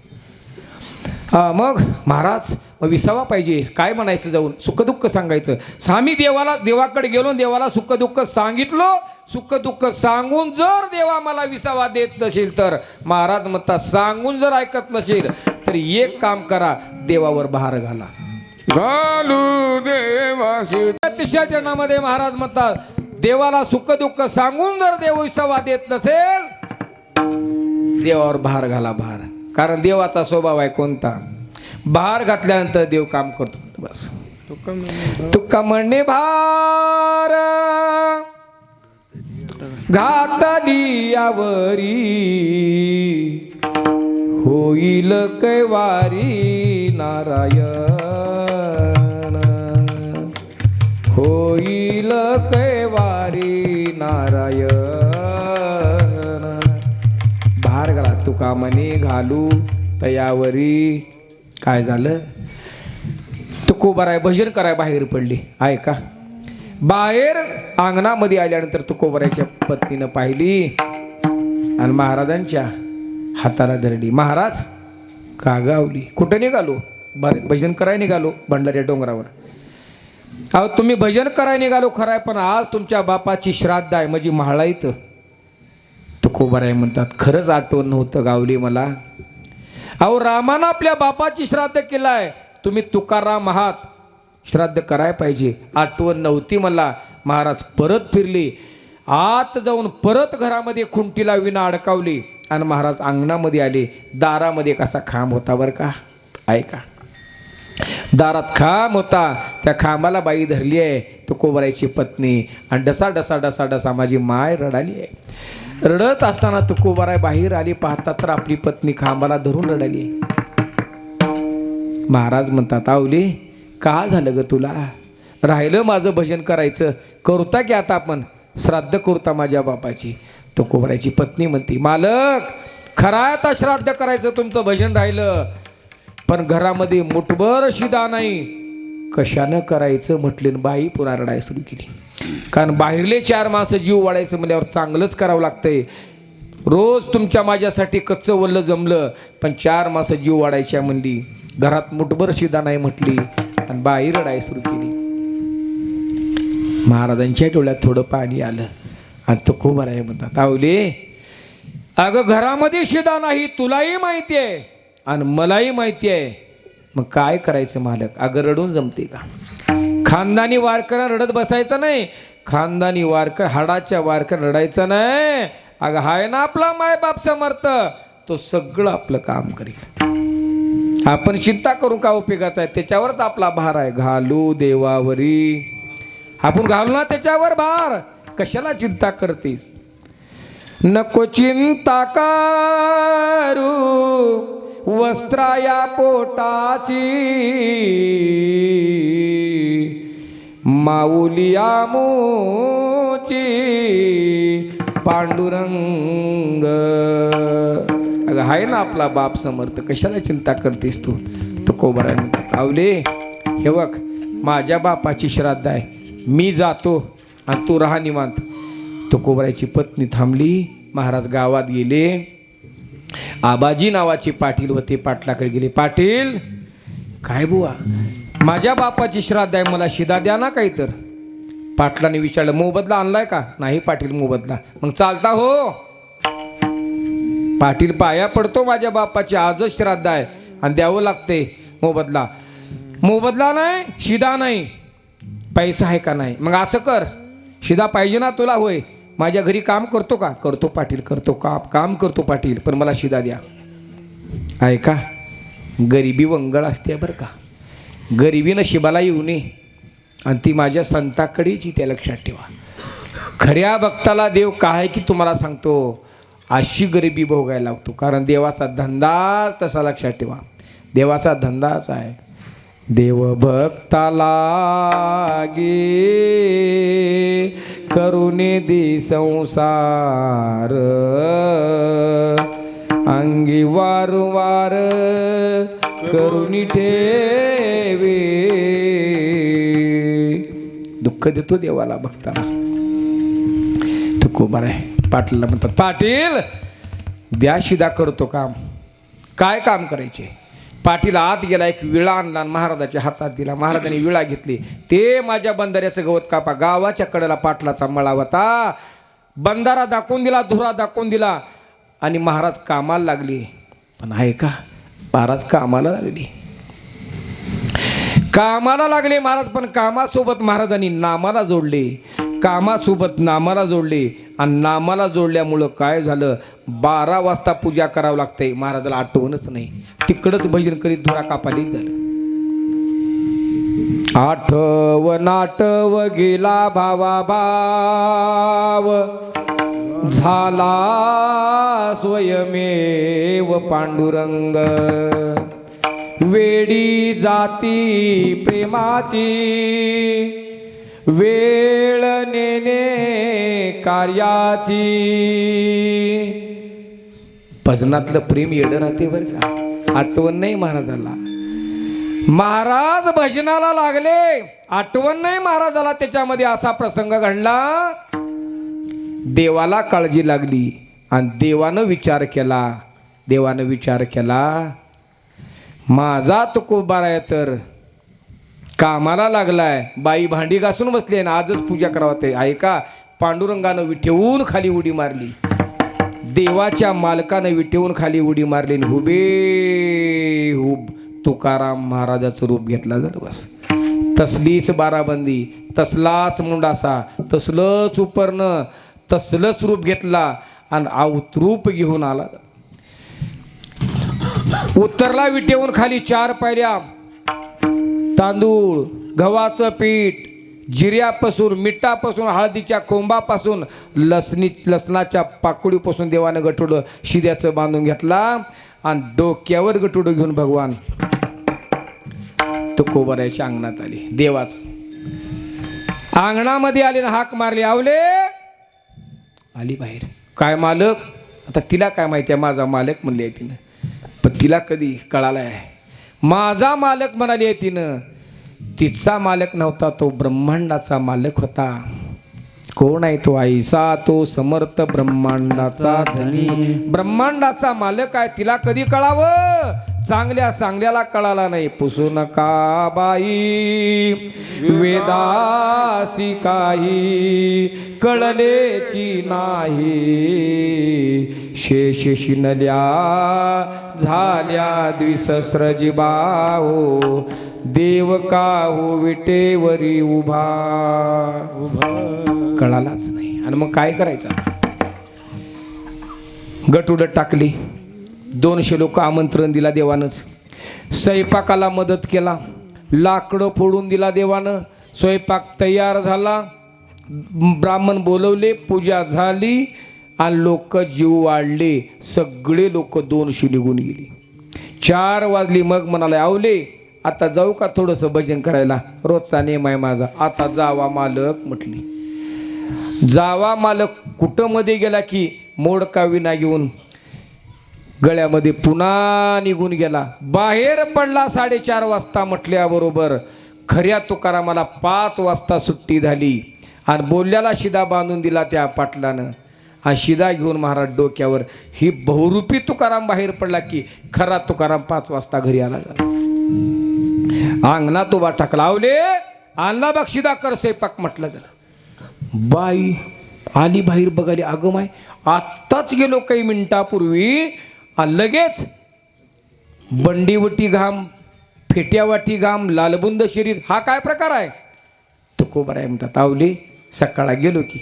मग महाराज, मग विसावा पाहिजे, काय म्हणायचं? जाऊन सुख दुःख सांगायचं. आम्ही देवाकडे गेलो, देवाला सुख दुःख सांगितलो. सुख दुःख सांगून जर देवा मला विसावा देत नसेल तर, महाराज म्हणतात, सांगून जर ऐकत नसेल तर एक काम करा, देवावर भार घाला. घालू देवासी. तिसऱ्या चरणामध्ये महाराज म्हणतात, देवाला सुख दुःख सांगून जर देव विसावा देत नसेल, देवावर भार घाला, भार. कारण देवाचा स्वभाव आहे कोणता? भार घातल्यानंतर देव काम करतो. बस. तुका म्हणणे भार घातली यावरी, होईल कैवारी नारायण, होईल कैवारी नारायण. भार घाला. तुका म्हणे घालू तयावरी. काय झालं? तुकोबाराय भजन कराय बाहेर पडली. आहे का? बाहेर अंगणामध्ये आल्यानंतर तुकोबारायच्या पत्नीनं पाहिली आणि महाराजांच्या हाताला धरली. महाराज का गावली? कुठं निघालो? भजन कराय निघालो भंडाऱ्या डोंगरावर. अहो तुम्ही भजन कराय निघालो खराय, पण आज तुमच्या बापाची श्राद्ध आहे, म्हणजे म्हाळाईत. तुकोबाराय म्हणतात, खरंच आठवण नव्हतं गावली मला. अहो रामानं आपल्या बापाची श्राद्ध केलाय, तुम्ही तुकाराम आहात, श्राद्ध कराय पाहिजे, आठवण नव्हती मला. महाराज परत फिरले, आत जाऊन परत घरामध्ये खुंटीला विना अडकावली आणि महाराज अंगणामध्ये आले. दारामध्ये कसा खांब होता बरं का, ऐका. दारात खांब होता, त्या खांबाला बाई धरली आहे तुकोबारायची पत्नी, आणि डसा डसा डसा डसा माझी माय रडाली आहे. रडत असताना तुकोबाराय बाहेर आली, पाहता तर आपली पत्नी खांबाला धरून रडाली आहे. महाराज म्हणतात, आवली का झालं ग तुला? राहिलं माझं भजन करायचं, करूता की आता आपण श्राद्ध करूता माझ्या बापाची. तुकोबारायची पत्नी म्हणते, मालक खरा आता श्राद्ध करायचं, तुमचं भजन राहिलं, पण घरामध्ये मुठभर शिदा नाही, कशानं करायचं म्हटले. बाई पुन्हा रडायला सुरू केली. कारण बाहेरले 4 माणसं जीव वाढायचं म्हणल्यावर चांगलंच करावं लागतंय. रोज तुमच्या माझ्यासाठी कच्चं वल्लं जमलं, पण 4 माणसं जीव वाढायच्या म्हणली, घरात मुठभर शिदा नाही म्हटली, आणि बाई रडायला सुरू केली. महाराजांच्या डोळ्यात थोडं पाणी आलं आणि तुकोबाराय म्हणतात, आवले अगं घरामध्ये शिदा नाही, तुलाही माहिती आहे आणि मलाही माहिती आहे, मग काय करायचं मालक? अगं रडून जमते का? खानदानी वारकऱ्या रडत बसायचं नाही, खानदानी वारकर हाडाच्या वारकर रडायचं नाही. अगं हाय ना आपला मायबाप समर्थ, तो सगळं आपलं काम करेल. आपण चिंता करू का उपयोगाचा आहे? त्याच्यावरच आपला भार आहे. घालू देवावरी, आपण घालू ना त्याच्यावर भार. कशाला चिंता करतेस? नको चिंता करू वस्त्राया पोटाची, माऊलिया मोची पांडुरंग. अगं आहे ना आपला बाप समर्थ, कशाला चिंता करतेस तू? तुकोबाराय म्हणतात, आवले हे बघ माझ्या बापाची श्राद्ध आहे, मी जातो आणि तू राहा निवांत. तुकोबारायची पत्नी थांबली. महाराज गावात गेले. आबाजी नावाचे पाटील होते, पाटलाकडे गेले. पाटील काय बुवा, माझ्या बापाची श्राद्ध आहे, मला शिदा द्या ना काही. तर पाटलाने विचारलं, मोबदला आणलाय का? नाही पाटील मोबदला. मग चालता हो. पाटील पाया पडतो, माझ्या बापाची आजच श्राद्ध आहे आणि द्यावं लागते मोबदला. मोबदला नाही, शिदा नाही, पैसा आहे का? नाही. मग असं कर, शिदा पाहिजे ना तुला? होय. माझ्या घरी काम करतो का? करतो पाटील, करतो काम करतो पाटील, पण मला शिदा द्या. ऐका, गरिबी वंगळ असते बरं का. गरिबी नशिबाला येऊ नये आणि ती माझ्या संताकडेच त्या लक्षात ठेवा. खऱ्या भक्ताला देव काय की तुम्हाला सांगतो, अशी गरिबी भोगायला लागतो. कारण देवाचा धंदा तसा, लक्षात ठेवा. देवाचा धंदाच आहे. देव भक्ताला गे करुणे दे संसार, अंगी वारंवार करुणी ठेवे. दुःख देतो देवाला भक्ताला. तुकोबार आहे. पाटलाला म्हणतात, पाटील द्या शिदा, करतो काम. काय काम करायचे? पाटील आत गेला, एक विळा आणला आणि महाराजाच्या हातात दिला. महाराजांनी विळा घेतली. ते माझ्या बंधाऱ्याचं गवत कापा. गावाच्या कडेला पाटलाचा मळा होता. बंधारा दाखवून दिला, धुरा दाखवून दिला आणि महाराज कामाला लागले. पण आहे का, महाराज कामाला लागले. महाराज. पण कामासोबत महाराजांनी नामाला जोडले. कामासोबत नामाला जोडले आणि नामाला जोडल्यामुळं काय झालं, 12 वाजता पूजा करावं लागते. महाराजाला आठवणच नाही, तिकडंच भजन करीत धुरा कापाली झालं. आठव गेला भावा भाव, झाला स्वयमेव पांडुरंग. वेडी जाती प्रेमाची, वेळ नेणे कार्याची. भजनातलं प्रेम येडं राहते बरं का. आठवण नाही महाराजाला. महाराज भजनाला लागले, आठवण नाही महाराजाला. त्याच्यामध्ये असा प्रसंग घडला, देवाला काळजी लागली आणि देवानं विचार केला, माझा तुकोबार आहे तर कामाला लागलाय, बाई भांडी घासून बसली आणि आजच पूजा करावं. ते ऐका, पांडुरंगानं विठेवून खाली उडी मारली. देवाच्या मालकानं विठेवून खाली उडी मारली. हुबेहूब तुकाराम महाराजाचं रूप घेतला झालं. बस तसलीच बाराबंदी, तसलाच मुंडासा, तसलंच उपरणं, तसलंच रूप घेतला आणि आवतरूप घेऊन आला. उतरला विटेवून खाली. 4 पायऱ्या, तांदूळ, गव्हाचं पीठ, जिऱ्यापासून, मिठापासून, हळदीच्या कोंबापासून, लसणाच्या पाकुळीपासून देवानं गटुडं शिद्याचं बांधून घेतला आणि डोक्यावर गटुडं घेऊन भगवान तुकोबारायच्या अंगणात आली. देवाच अंगणामध्ये आले ना हाक मारली, आवले आली बाहेर. काय मालक? आता तिला काय माहिती आहे माझा मालक म्हणली आहे तिनं, पण तिला कधी कळाला आहे माझा मालक म्हणाली आहे तिनं. तिचा मालक नव्हता, तो ब्रह्मांडाचा मालक होता. कोण आहे तो? ऐसा तो समर्थ ब्रह्मांडाचा धनी, ब्रह्मांडाचा मालक आहे. तिला कधी कळावं? चांगल्याला कळाला नाही. पुसू नका बाई वेदासी काही, कळलेची नाही. शेष शिनल्या झाल्या द्विसहस्र जिबाओ, देव काहू विटेवरी उभा. कळालाच नाही. आणि मग काय करायचं? गटुडत टाकली. 200 लोक आमंत्रण दिला देवानंच. स्वयंपाकाला मदत केला. लाकडं फोडून दिला देवानं. स्वयंपाक तयार झाला. ब्राह्मण बोलवले, पूजा झाली आणि लोक जीव वाढले. सगळे लोक 200 निघून गेली. 4 वाजली. मग म्हणाले, आवले आता जाऊ का थोडंसं भजन करायला? रोजचा नेम आहे माझा. आता जावा मालक म्हटली. जावा मालक. कुठं मध्ये गेला की मोडका विना घेऊन गळ्यामध्ये पुन्हा निघून गेला. बाहेर पडला 4:30 वाजता म्हटल्याबरोबर खऱ्या तुकारामाला 5 वाजता सुट्टी झाली आणि बोलल्याला शिदा बांधून दिला त्या पाटलानं आणि शिदा घेऊन महाराज डोक्यावर. ही बहुरूपी तुकाराम बाहेर पडला की खरा तुकाराम 5 वाजता घरी आला. अंगणात उभा टाकला. आवले आणला बघ शिदा कर स्वयंपाक म्हटलं त्याला. बाई आली बाहेर बघाली. अगं माय आत्ताच गेलो काही मिनिटापूर्वी आणि लगेच बंडीवटी घाम, फेट्यावाटी घाम, लालबुंद शरीर. हा काय प्रकार आहे? तुकोबाराय म्हणतात. आवली सकाळला गेलो की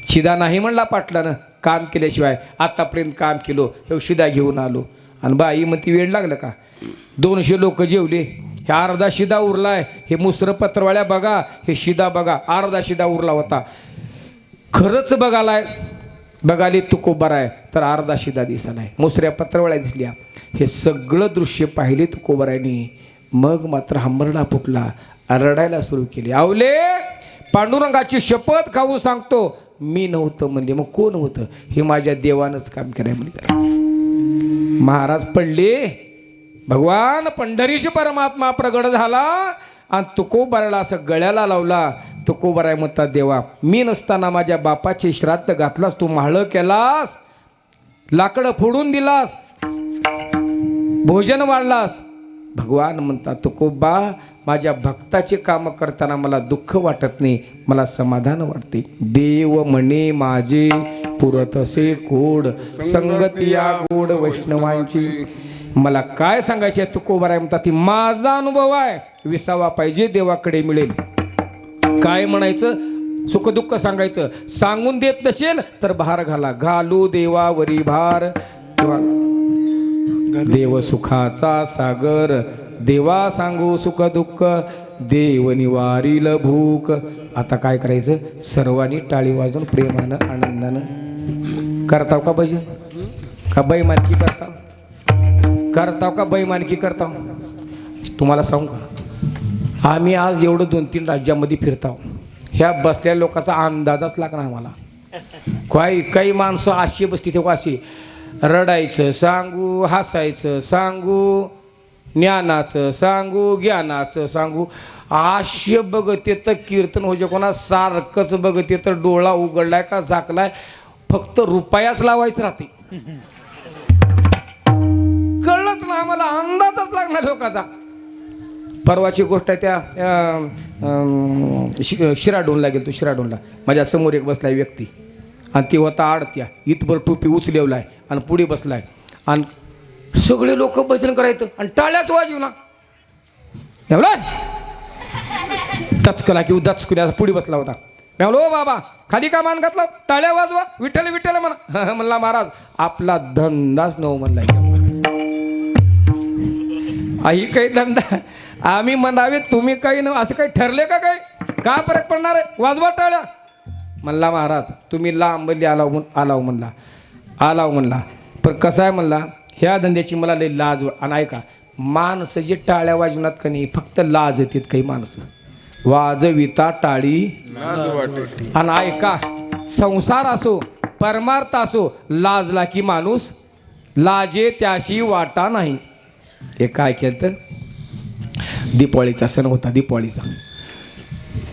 शिदा नाही म्हणला पाटलानं. काम केल्याशिवाय आतापर्यंत काम केलो, हे शिदा घेऊन आलो. आणि बाई मग ती वेळ लागलं का? 200 लोक जेवले, हे अर्धा शिदा उरलाय. हे मुसरं पत्रवाळ्या बघा, हे शिदा बघा, अर्धा शिदा उरला होता. खरंच बघाली तुकोबाराय तर अर्धा शिदा दिसालाय, मुसऱ्या पत्रवाळ्या दिसल्या. हे सगळं दृश्य पाहिले तुकोबारायनी. मग मात्र हंबरडा फुटला, रडायला सुरू केली. आवले पांडुरंगाची शपथ खाऊ सांगतो, मी नव्हतं म्हणले. मग कोण होतं? हे माझ्या देवानंच काम केलंय म्हणले. महाराज पडले. भगवान पंढरीशी परमात्मा प्रगट झाला आणि तुकोबाराला असं गळ्याला लावला. तुकोबाराय म्हणतात, देवा मी नसताना माझ्या बापाचे श्राद्ध घातलास, तू म्हाळ केलास, लाकडं फोडून दिलास, भोजन वाढलास. भगवान म्हणतात, तुकोबा माझ्या भक्ताचे काम करताना मला दुःख वाटत नाही, मला समाधान वाटते. देव म्हणे माझे पुरतसे कोड, संगतिया गोड वैष्णवांची. मला काय सांगायचे तुकोबाराय म्हणतात, ती माझा अनुभव आहे, विसावा पाहिजे देवाकडे मिळेल. काय म्हणायचं? सुखदुःख सांगायचं. सांगून देत नसेल तर भार घाला, घालू देवावरी भार. देव सुखाचा सागर, देवा सांगू सुख दुःख, देव निवारील भूक. आता काय करायचं? सर्वांनी टाळी वाजून प्रेमानं आनंदानं. करताव का भजन? का बैमानकी करताव का बैमानकी करताव? तुम्हाला सांगू का, आम्ही आज एवढं 2-3 राज्यामध्ये फिरताव, ह्या बसलेल्या लोकांचा अंदाजच लागणार आम्हाला. काही माणसं अशी बसती तेव्हा अशी रडायचं सांगू, हसायचं सांगू, ज्ञानाचं सांगू, ज्ञानाचं सांगू. आश्य बघते तर कीर्तन होजे कोणा सारखंच बघते तर डोळा उघडलाय का झाकलाय, फक्त रुपयाच लावायचं राहते. कळलंच ना आम्हाला, अंदाजच लागणार लोकांचा. परवाची गोष्ट आहे, त्या शिराढोणला गेलो. शिराढोणला माझ्या समोर एक बसलाय व्यक्ती आणि ती होता आडत्या, इथभर टोपी उचलेवलाय आणि पुढे बसलाय आणि सगळे लोक भजन करायचं आणि टाळ्याच वाजवला. एवढा दचकला की दचकल्या पुढे बसला होता. मी म्हणलो, ओ बाबा खाली का मान घातला, टाळ्या वाजवा, विठ्ठल विठ्ठल म्हणा. म्हणला महाराज आपला धंदाच नव म्हणला. आई काही धंदा आम्ही म्हणावे, तुम्ही काही न, असं काही ठरले का? काही का फरक पडणार आहे, वाजवा टाळ्या म्हणला. महाराज तुम्ही लांबली आलाव म्हणला. पण कसं आहे म्हणला, ह्या धंद्याची मला लई लाज. आणि ऐका, माणसं जे टाळ्या वाजवणार का नाही, फक्त लाज येतात. काही माणसं वाजविता टाळी आणि ऐका, संसार असो परमार्थ असो, लाजला की माणूस लाजे त्याशी वाटा नाही. हे काय केलं तर दीपावळीचा सण होता. दीपावळीचा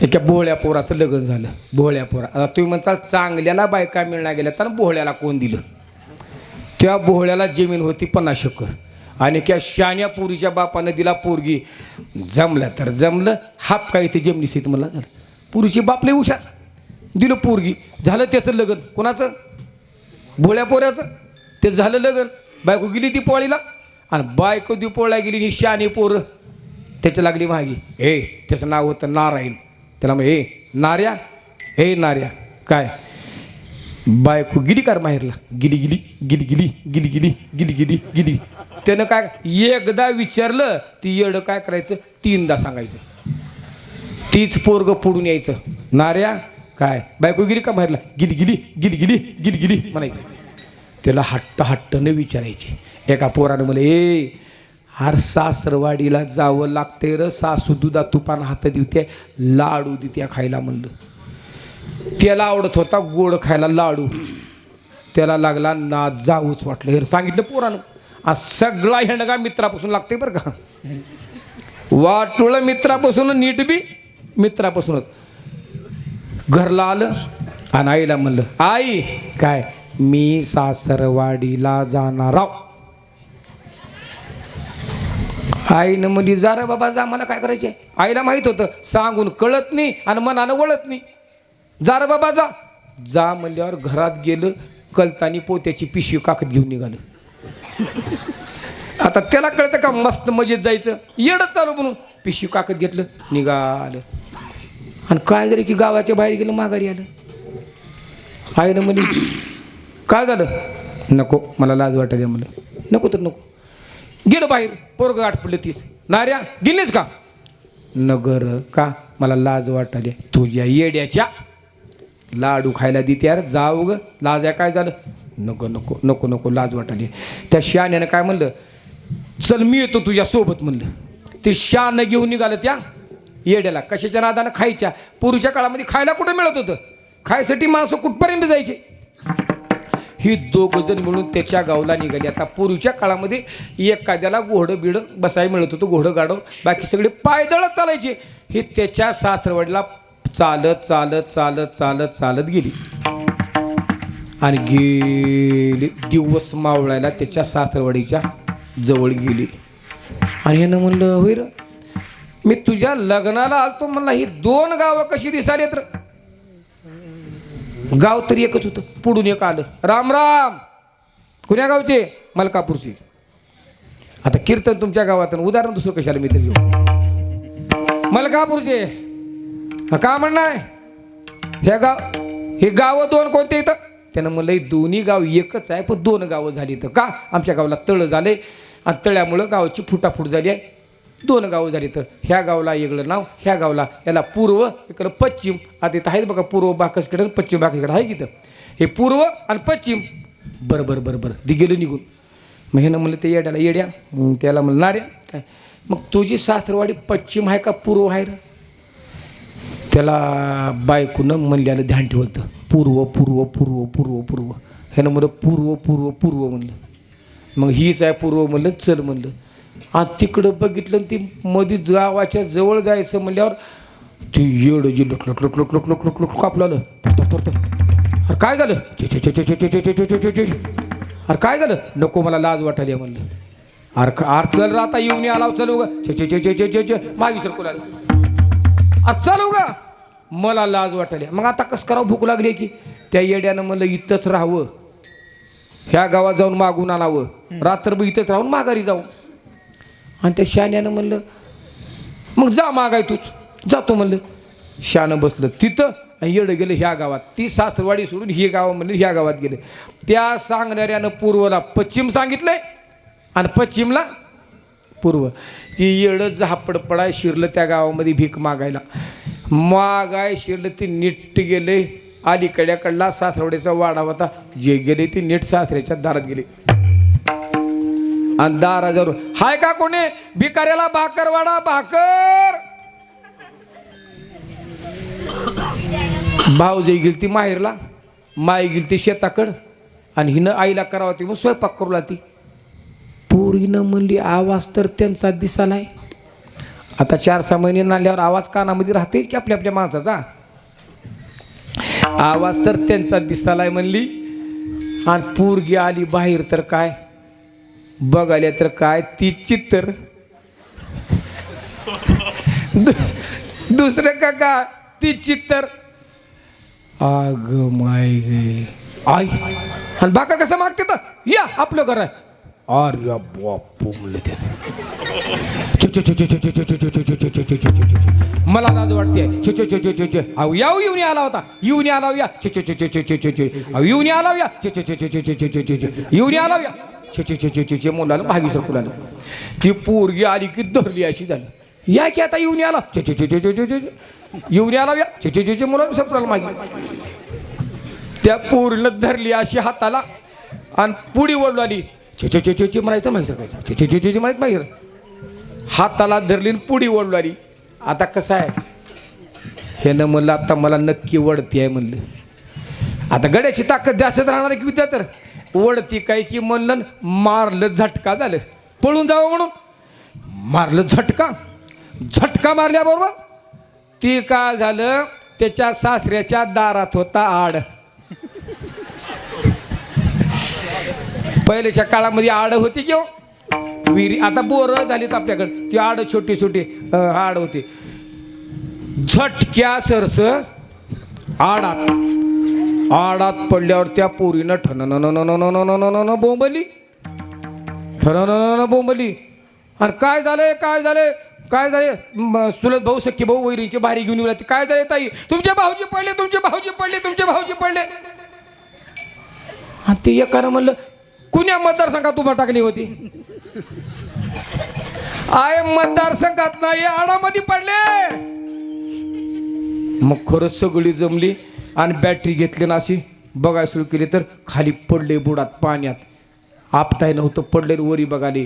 एका भोळ्या पोराचं लग्न झालं. भोळ्या पोरा, आता तुम्ही म्हणताल चांगल्याला बायका मिळणार गेल्या तर भोळ्याला कोण दिलं? त्या भोळ्याला जमीन होती 50 एकर आणि त्या शान्या पोरीच्या बापानं दिला पोरगी. जमलं तर जमलं, हाप काय ते जमली सीत मला झालं. पोरीची बापले हुशार, दिलं पोरगी. झालं त्याचं लग्न. कोणाचं? भोळ्या पोऱ्याचं. ते झालं लग्न. बायको गेली दीपावळीला आणि बायको दीपावळीला गेली. ही शानी पोरं त्याच्या लागली मागी. हे त्याचं नाव होतं नारायण. त्याला मग हे नार्या, हे नार्या काय बायको गिली कार माहेरला. गिली. त्यानं काय एकदा विचारलं ती येडं काय करायचं, 3दा सांगायचं. तीच पोरग पुढून यायचं. नार्या काय बायको गिली का माहेरला, गिली म्हणायचं. त्याला हट्टनं विचारायचे. एका पोरानं मला, ए हार सासरवाडीला जावं लागते र, सासू दुधा तुपान हात देते, लाडू देत्या खायला म्हणलं. त्याला आवडत होता गोड खायला लाडू. त्याला लागला ना जाऊच वाटलं. हे सांगितलं पोरानं. आज सगळा हेंडगा मित्रापासून लागते बरं का. वाटोळं मित्रापासून, नीट बी मित्रापासूनच. घरला आलं आणि आईला म्हणलं, आई काय मी सासरवाडीला जाणार आहो. आईनं म्हणजे जा रे बाबा जा, मला काय करायचे. आईला माहित होतं सांगून कळत नाही आणि मनानं वळत नाही. जा रे बाबा जा. जा म्हणल्यावर घरात गेलं, कलतानी पोत्याची पिशवी काकत घेऊन निघालं. आता त्याला कळतं का मस्त मजेत जायचं, येडच चालू म्हणून पिशवी काकत घेतलं निघालं. आणि काय जरी की गावाच्या बाहेर गेलं माघारी आलं. आईनं म्हणे काय झालं. नको मला लाज वाटायला म्हणलं. नको तर नको. गेलो बाहेर, पोरगं गाठ पडलं 30. नाऱ्या गेलीस का. नगर का मला लाज वाटायला. तुझ्या येड्याच्या लाडू खायला देते यार, जाऊ ग लाजा. काय झालं. नको नको नको नको लाज वाटायली. त्या शाण्यानं काय म्हणलं, चल मी येतो तुझ्या सोबत म्हणलं. ते शानं घेऊन निघालं त्या येड्याला. कशाच्या नादानं खायच्या. पूर्वीच्या काळामध्ये खायला कुठं मिळत होतं. खायसाठी माणसं कुठपर्यंत जायचे. ही दोघं जण मिळून त्याच्या गावला निघाली. आता पूर्वीच्या काळामध्ये एखाद्याला घोडं बिडं बसायला मिळत होतं, घोडं गाडव. बाकी सगळे पायदळच चालायचे. ही त्याच्या सासरवाडीला चालत चालत चालत चालत चालत गेली आणि गेली. दिवस मावळायला त्याच्या सासरवाडीच्या जवळ गेली. आणि यानं म्हणलं होय र, मी तुझ्या लग्नाला आलतो म्हणला. ही 2 गावं कशी दिसालेत र. गाव तरी एकच होतं, पुढून एक आलं. राम राम. कुण्या गावचे. मलकापूरचे. आता कीर्तन तुमच्या गावात, उदाहरण दुसरं कशाला मी तर घेऊ. मलकापूरचे का म्हणणार. हे गाव 2 कोणते इथं. त्यानं म्हणलं दोन्ही गाव एकच आहे, पण 2 गावं झाली तर का. आमच्या गावाला तळं झाले आणि तळ्यामुळं गावाची फुटाफूट झाली आहे. 2 गावं झाली तर ह्या गावला वेगळं नाव, ह्या गावला याला पूर्व, इकडं पश्चिम. आता इथं आहेत बघा पूर्व बाकसकडे पश्चिम बाकसकडे आहे की इथं. हे पूर्व आणि पश्चिम. बरं बरं बरं बरं दि गेलं निघून. मग हे ना म्हणलं ते येड्याला येड्या. त्याला म्हणणार रे काय मग तुझी सासरवाडी पश्चिम आहे का पूर्व आहे रे. त्याला बायकोनं म्हणल्यानं ध्यान ठेवतं. पूर्व पूर्व पूर्व पूर्व पूर्व. ह्यानं म्हणलं पूर्व पूर्व पूर्व म्हणलं. मग हीच आहे पूर्व म्हणलं. चल म्हणलं. आणि तिकडं बघितलं ती मधीच गावाच्या जवळ जायचं म्हणल्यावर ती येडं जी लुक लुक लुक लुक लुक लुक लुक लुक कापलं. अरे काय झालं. अरे काय झालं. नको मला लाज वाटायला म्हणलं. अरे चल रा आता येऊन आला. चल उगा मागी सरकू लागलं. अरे चल उगा मला लाज वाटायला. मग आता कसं करावं. भूक लागली की. त्या येड्यानं म्हणलं इथंच राहावं, ह्या गावात जाऊन मागून आणावं, रात्रभर इथंच राहून माघारी जाऊ. आणि त्या शाण्यानं म्हणलं मग जा मागाय तूच. जातो म्हणलं. शानं बसलं तिथं आणि येडं गेलं ह्या गावात. ती सासरवाडी सोडून ही गाव म्हणलं ह्या गावात गेले. त्या सांगणाऱ्यानं पूर्वला पश्चिम सांगितलंय आणि पश्चिमला पूर्व. ती येडं झापड पडाय शिरलं त्या गावामध्ये भीक मागायला. मागाय शिरलं ती नीट गेले. अलीकड्याकडला सासरवाडीचा वाडा होता. जे गेले ती नीट सासऱ्याच्या दारात गेले. आणि दाराजवळ हाय का कोणी. भिकाऱ्याला भाकर वाडा भाकर. भाऊजाई गेली ती माहेरला, माई गेली ती शेताकड आणि हिनं आईला करावं ती मग स्वयंपाक करू लागती. पोरीनं म्हणली आवाज तर त्यांचा दिसालाय. आता 4-6 महिने नाल्यावर आवाज कानामध्ये राहतेच की आपल्या आपल्या माणसाचा. आवाज तर त्यांचा दिसालाय म्हणली. आणि पोरगी आली बाहेर तर काय बघायला तर काय ती चित्तर. दुसरं का का ती चित्तर. आग माय गे आई. आणि भाकर कसं मागते तर या आपलं घर आहे. अरे बापू म्हणलं ते. मला लाज वाटते. अहो याऊ येऊन आला होता. येऊन आला या. येऊन आला या. येऊन आला या. छे मुलाला भागी सरकू लागलं. ती पोरगी आली की धरली अशी झाली. या की आता येऊन आला. येऊन आला या. छे मुलाला सरकू मागे. त्या पोरीला धरली अशी हाताला आणि पुढी ओढू आली. छे म्हणायचं माहिती सकायचं. छे म्हणायचं माहिती. हाताला धरली आणि पुढी ओढू आली. आता कसं आहे. ह्यानं म्हणलं आता मला नक्की वडती आहे म्हणलं. आता गड्याची ताकद जास्तच राहणार की विद्या तर ओढती काय की म्हणलं मारलं झटका झालं पळून जावं म्हणून मारलं झटका मारल्याबरोबर ती काय झालं त्याच्या सासऱ्याच्या दारात होता आड. पहिल्याच्या काळामध्ये आड होती किंवा विहिरी आता बोर झालीत आपल्याकडे ती आड छोटी छोटी आड होती. झटक्या सरस आडात पडल्यावर त्या पोरीनं ठन बोंबली बोंबली. आणि काय झाले सुलत भाऊ सख्खी भाऊ वैरीची बारी घेऊन येऊ काय झाले ताई तुमचे भाऊजी पडले. आणि ते एकानं म्हणलं कुण्या मतदारसंघात उभा टाकली होती. आय मतदारसंघात नाही आडामध्ये पडले. मग खरंच सगळी जमली आणि बॅटरी घेतली ना अशी बघायला सुरू केली तर खाली पडले बुडात पाण्यात आपटाय नव्हतं पडले वरी बघाली.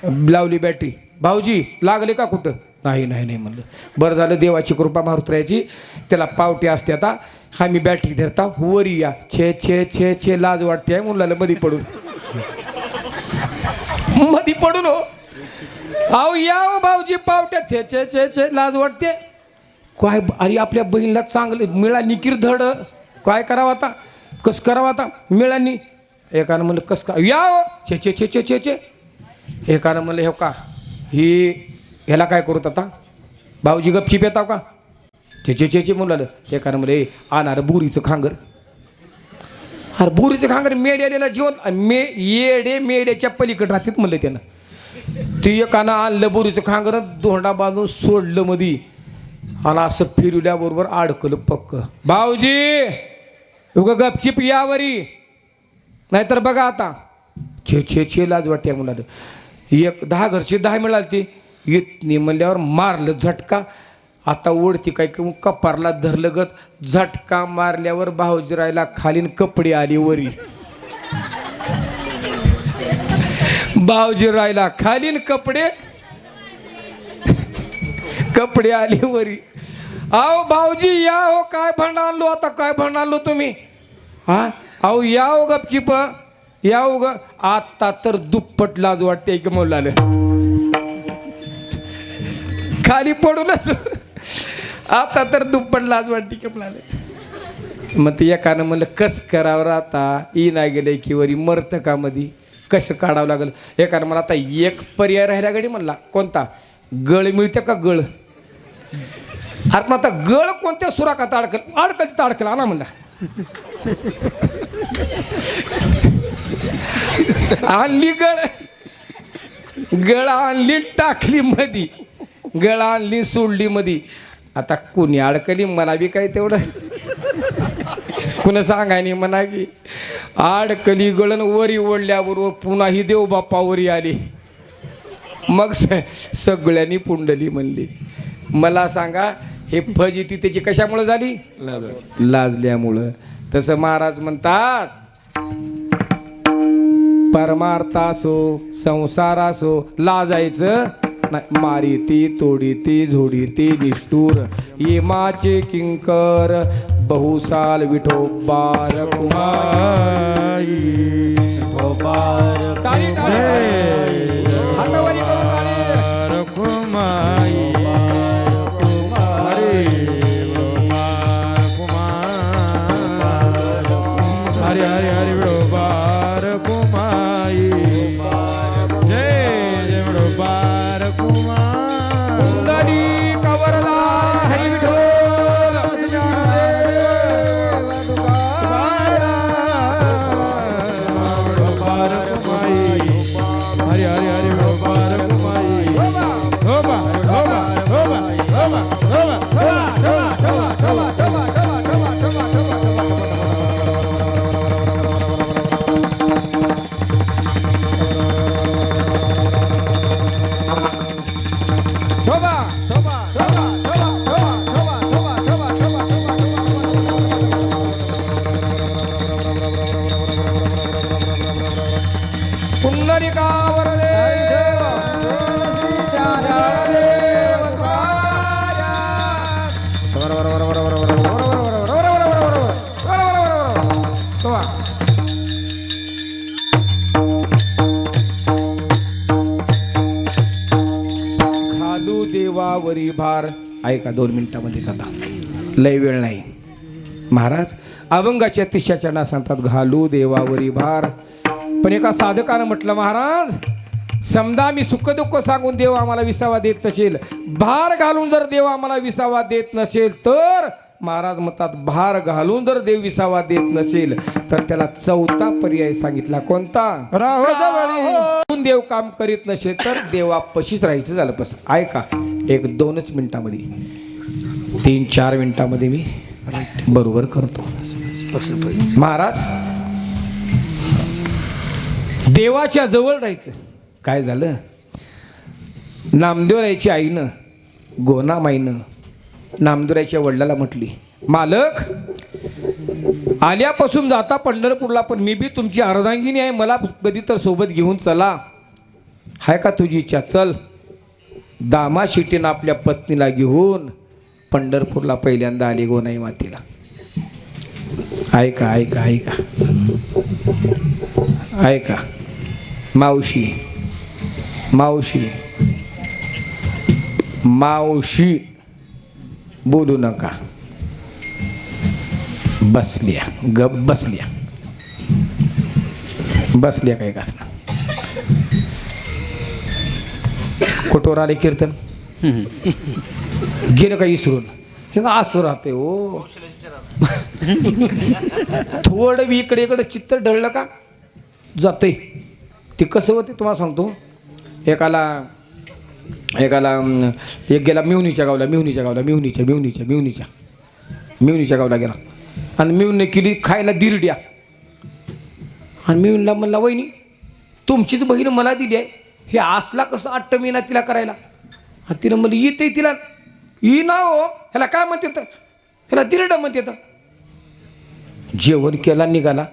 लावली बॅटरी भाऊजी लागले का कुठं नाही म्हणलं बरं झालं देवाची कृपा मारुत्रायाची त्याला पावटी असते आता हा मी बॅटरी धरता वरी या छे लाज वाटते आहे मुलाला मधी पडून हो अहो या हो भाऊजी पावट्या छे लाज वाटते काय. अरे आपल्या बहिणीला चांगलं मिळा निकीर धड काय करावं आता कस करावं आता मिळानी. एकानं म्हणलं कस का या हो छे एकानं म्हणलं हे का ही ह्याला काय करूत आता भाऊजी गपचिप येताव का छे म्हणालं. एकानं म्हणलं आणणार बुरीचं खांगर. अरे बुरीचं खांगर मेड्याला जीवन येडे मेड्याच्या पलीकडे राहतात म्हणलं त्यानं. ते एकानं आणलं बुरीचं खांगर धोंडा बांधून सोडलं मधी आणि असं फिरवल्याबरोबर अडकलं पक्क. भाऊजी उगा गपचिप यावरी नाहीतर बघा आता छे लाज वाटते म्हणाल. 10 घरची 10 मिळाली ती येत म्हणल्यावर मारलं झटका. आता ओढती काय की कपारला धरलं गच झटका मारल्यावर भाऊजीरायला खालीन कपडे आली वरी. भाऊजीरायला खालीन कपडे आली वरी. अहो भाऊजी या हो काय भांडण आणलो तुम्ही हा अहो या हो गपचिप या हो ग आता तर दुप्पट लाज वाटते की मुलाला खाली पडूनच आता तर दुप्पट लाज वाटते की मुलाला. मग ते एकानं म्हणलं कस करावं आता ई नाही गेलं की वरी मरत का मधी कसं काढावं लागलं. एकानं मला आता एक पर्याय राहिला गडी म्हणला कोणता गळ मिळते का गळ. अरे पण आता गळ कोणत्या सुराखात अडकल आणा म्हणला. आणली गळ आणली टाकली मधी गळ आणली सोडली मधी. आता कुणी अडकली म्हणा बी काय तेवढं कुणा सांगायनी म्हणा की अडकली गळण वरी ओढल्याबरोबर पुन्हा ही देव बाप्पावरी आली. मग सगळ्यांनी पुंडली म्हणली. मला सांगा हे फजिती त्याची कशामुळे झाली लाजल्यामुळं. तसं महाराज म्हणतात परमार्थासो संसारासो लाजायचं नाही. मारिती तोडीती झोडीती निष्ठूर येमाचे किंकर बहुसाल विठोबार कुमाई. हातावरी करून हरे हरे हरे विठोबार कुमाई जय विठोबार कुमारी कवरला हरी विठोल. विठोबार कुमाई देवावरी भार. ऐका 2 मिनिटामध्येच आता, लय वेळ नाही. महाराज अभंगाच्या 30 चरणा सांगतात घालू देवावरी भार. पण एका साधकानं म्हटलं महाराज समजा मी सुख दुःख सांगून देव आम्हाला विसावा देत नसेल, भार घालून जर देव आम्हाला विसावा देत नसेल, तर महाराज म्हणतात भार घालून जर देव विसावा देत नसेल तर त्याला 4था पर्याय सांगितला. कोणता? राहो जवळी देव काम करीत नसेल तर देवापाशीच राहायचं झालं. बस ऐका 1-2च मिनिटामध्ये, 3-4 मिनिटामध्ये मी बरोबर करतो. महाराज देवाच्या जवळ राहायचं. काय झालं? नामदेवरायची आईनं गोनामाईनं नामदेवरायच्या वडिलाला म्हटली मालक आल्यापासून जाता पंढरपूरला, पण मी बी तुमची अर्धांगिनी आहे, मला कधी तर सोबत घेऊन चला. हाय का तुझी इच्छा? चल. दामा शिटीनं आपल्या पत्नीला घेऊन पंढरपूरला पहिल्यांदा आली गोनाई मातेला. ऐका ऐका ऐका ऐका मावशी मावशी मावशी बोलू नका. बसल्या गप बसल्या बसल्या काय का कुठवर आले कीर्तन गेलं का इसरून? हे का असं राहते हो. थोडं बी इकडे इकडे चित्त ढळलं का जाते. ते कसं होते तुम्हाला सांगतो. एकाला एक गेला मिवणीच्या गावला मिवणीच्या गावला गेला आणि मिवणीने केली खायला दिरड्या. आणि मिवणीला म्हणला वहिनी तुमचीच बहीण मला दिली आहे, हे असला कसं 8 महिना तिला करायला? आणि तिनं म्हणलं येते तिला ही ना हो, ह्याला काय म्हणते? ह्याला दिरडं म्हणते. जेवण केला निघाला,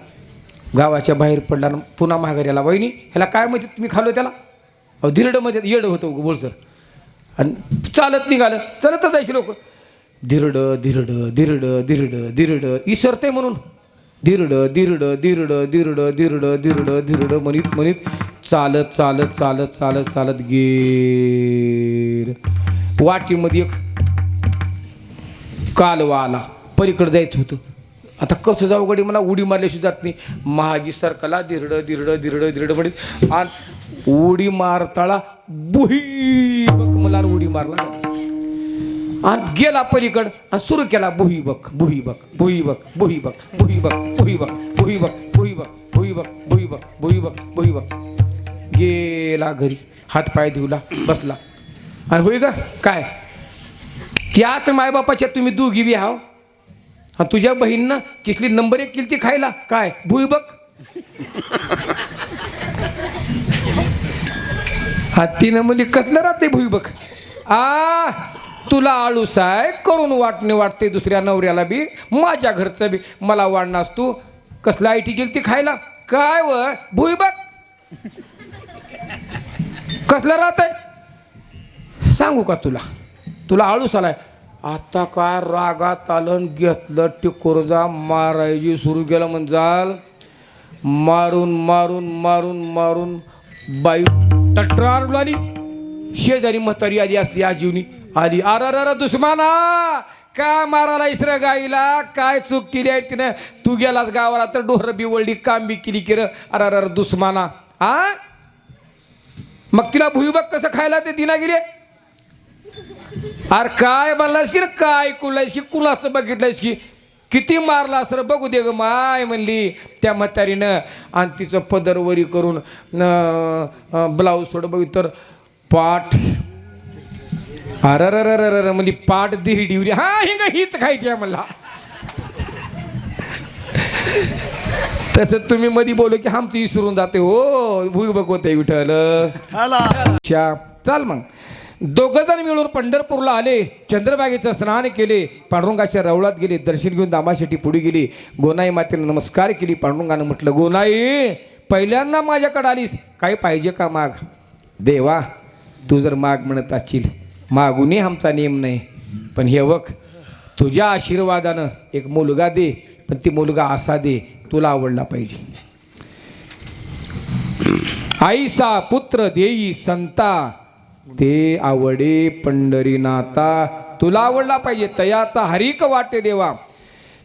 गावाच्या बाहेर पडला, पुन्हा माघारी आला. वहिनी ह्याला काय म्हणते तुम्ही खाल्लो त्याला? अहो दिरडं म्हणते. येडं होतं बोलसर. आणि चालत निघालं, चालतच जायचे लोक. दिरडं दिरडं दिरडं दिरडं दिरडं इसरते म्हणून दिरडं दिरडं दिरडं दिरडं दिरडं दिरडं दिरडं म्हणीत म्हणीत चालत चालत चालत चालत चालत गेर. वाटीमध्ये एक कालवा आला, पलीकडे जायचं होतं. आता कसं जाऊ गडी, मला उडी मारल्याशी जात नाही. महागी सरकला दिरडं दिरडं दिरडं दिरडं म्हणत आणि उडी मारताळा बुही बक मला उडी मारला आणि गेला पलीकड आणि सुरू केला बुही बक बुही बक बुही बक बुही बक बुही बक बुही बक बुही बक बुही बक बुही बक बुही बक बुही बक बुही बक. गेला घरी, हातपाय धुवला, बसला. आणि होई ग काय त्याच मायबापाच्या तुम्ही दोघी बी हाव. आणि तुझ्या बहीणनं किसली नंबर 1 केली ती खायला काय भुई बक. हा तिनं म्हणजे कसलं राहते भुई बक. तुला आळूस आहे करून वाटणे वाटते दुसऱ्या नवऱ्याला बी, माझ्या घरचं बी मला वाढणास तू कसलं आयटी केली ती खायला काय व भुई बक. कसलं राहतंय सांगू का तुला? तुला आळूस आलाय. आता काय रागात आलं घेतलं टिकोरजा मारायची सुरू केलं म्हणजाल. मारून मारून मारून मारून बाई टटरार आली. शेजारी म्हातारी आली असली आजीवनी आली. अर दुश्मना काय मारायला इसर गाईला काय चूक केली आहे तिनं? तू गेलास गावाला तर डोहर बी वळली काम बी केली की र. अर दुश्मना हा मग तिला भुईबक कसं खायला ते दिना गेले? अरे काय म्हणलास की काय कुलायस की कुणाचं बघितलंयस की किती मारला सर बघू दे ग माय म्हणली त्या म्हातारीनं. आणि तिचं पदरवरी करून ब्लाऊज थोडं बघित तर पाठ अर म्हणजे पाठ दिरी डिवरी. हा हिंग हीच खायची आहे म्हणला. तसं तुम्ही मध्ये बोलू की आमचं विसरून जाते हो भुई बघवते विठ्ठल. चाल मग दोघं जण मिळून पंढरपूरला आले. चंद्रभागेचं स्नान केले, पांडुरंगाच्या रवळात गेले, दर्शन घेऊन दामाशेटी पुढे गेली. गोनाई मातेनं नमस्कार केली. पांडुरंगानं म्हटलं गोनाई पहिल्यांदा माझ्याकडे आलीस, काही पाहिजे का माग? देवा तू जर माग म्हणत असशील मागूनही आमचा नियम नाही, पण हे बघ तुझ्या आशीर्वादानं एक मुलगा दे, पण ती मुलगा असा दे तुला आवडला पाहिजे. आईसा पुत्र देई संता ते आवडे पंढरीनाथा. तुला आवडला पाहिजे तयाचा हरिक वाटे देवा.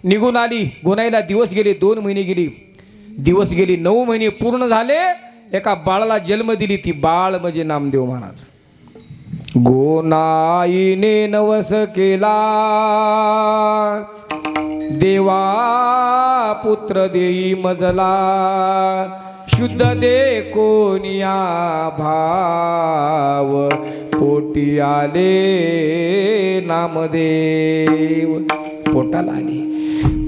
निघून आली. गोनाईला दिवस गेले, 2 महिने गेली. दिवस गेली, 9 महिने पूर्ण झाले. एका बाळाला जन्म दिली. ती बाळ म्हणजे नामदेव महाराज. गोनाईने नवस केला, देवा पुत्र देई मजला. शुद्ध दे कोनिया भाव, पोटी आले नामदेव. पोटाला आली.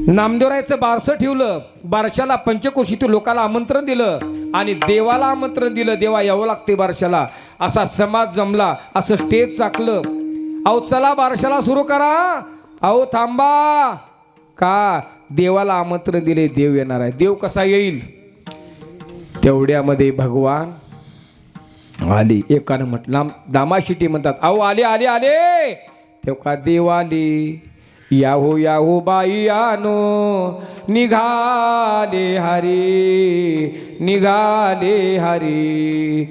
नामदेवरायचं बारसं ठेवलं. बारशाला पंचकोशीतून लोकांना आमंत्रण दिलं आणि देवाला आमंत्रण दिलं. देवा यावं लागते बारशाला. असा समाज जमला, असं स्टेज चाकलं. अहो चला बारशाला सुरू करा. अहो थांबा. का? देवाला आमंत्रण दिले, देव येणार आहे. देव कसा येईल? तेवढ्यामध्ये भगवान आले. एकानं म्हटलं, दामाशिटी म्हणतात, अहो आले आले आले. तेव्हा देव आले. याहो याहो बाई आनो, निघाले हरी, निघाले हरी.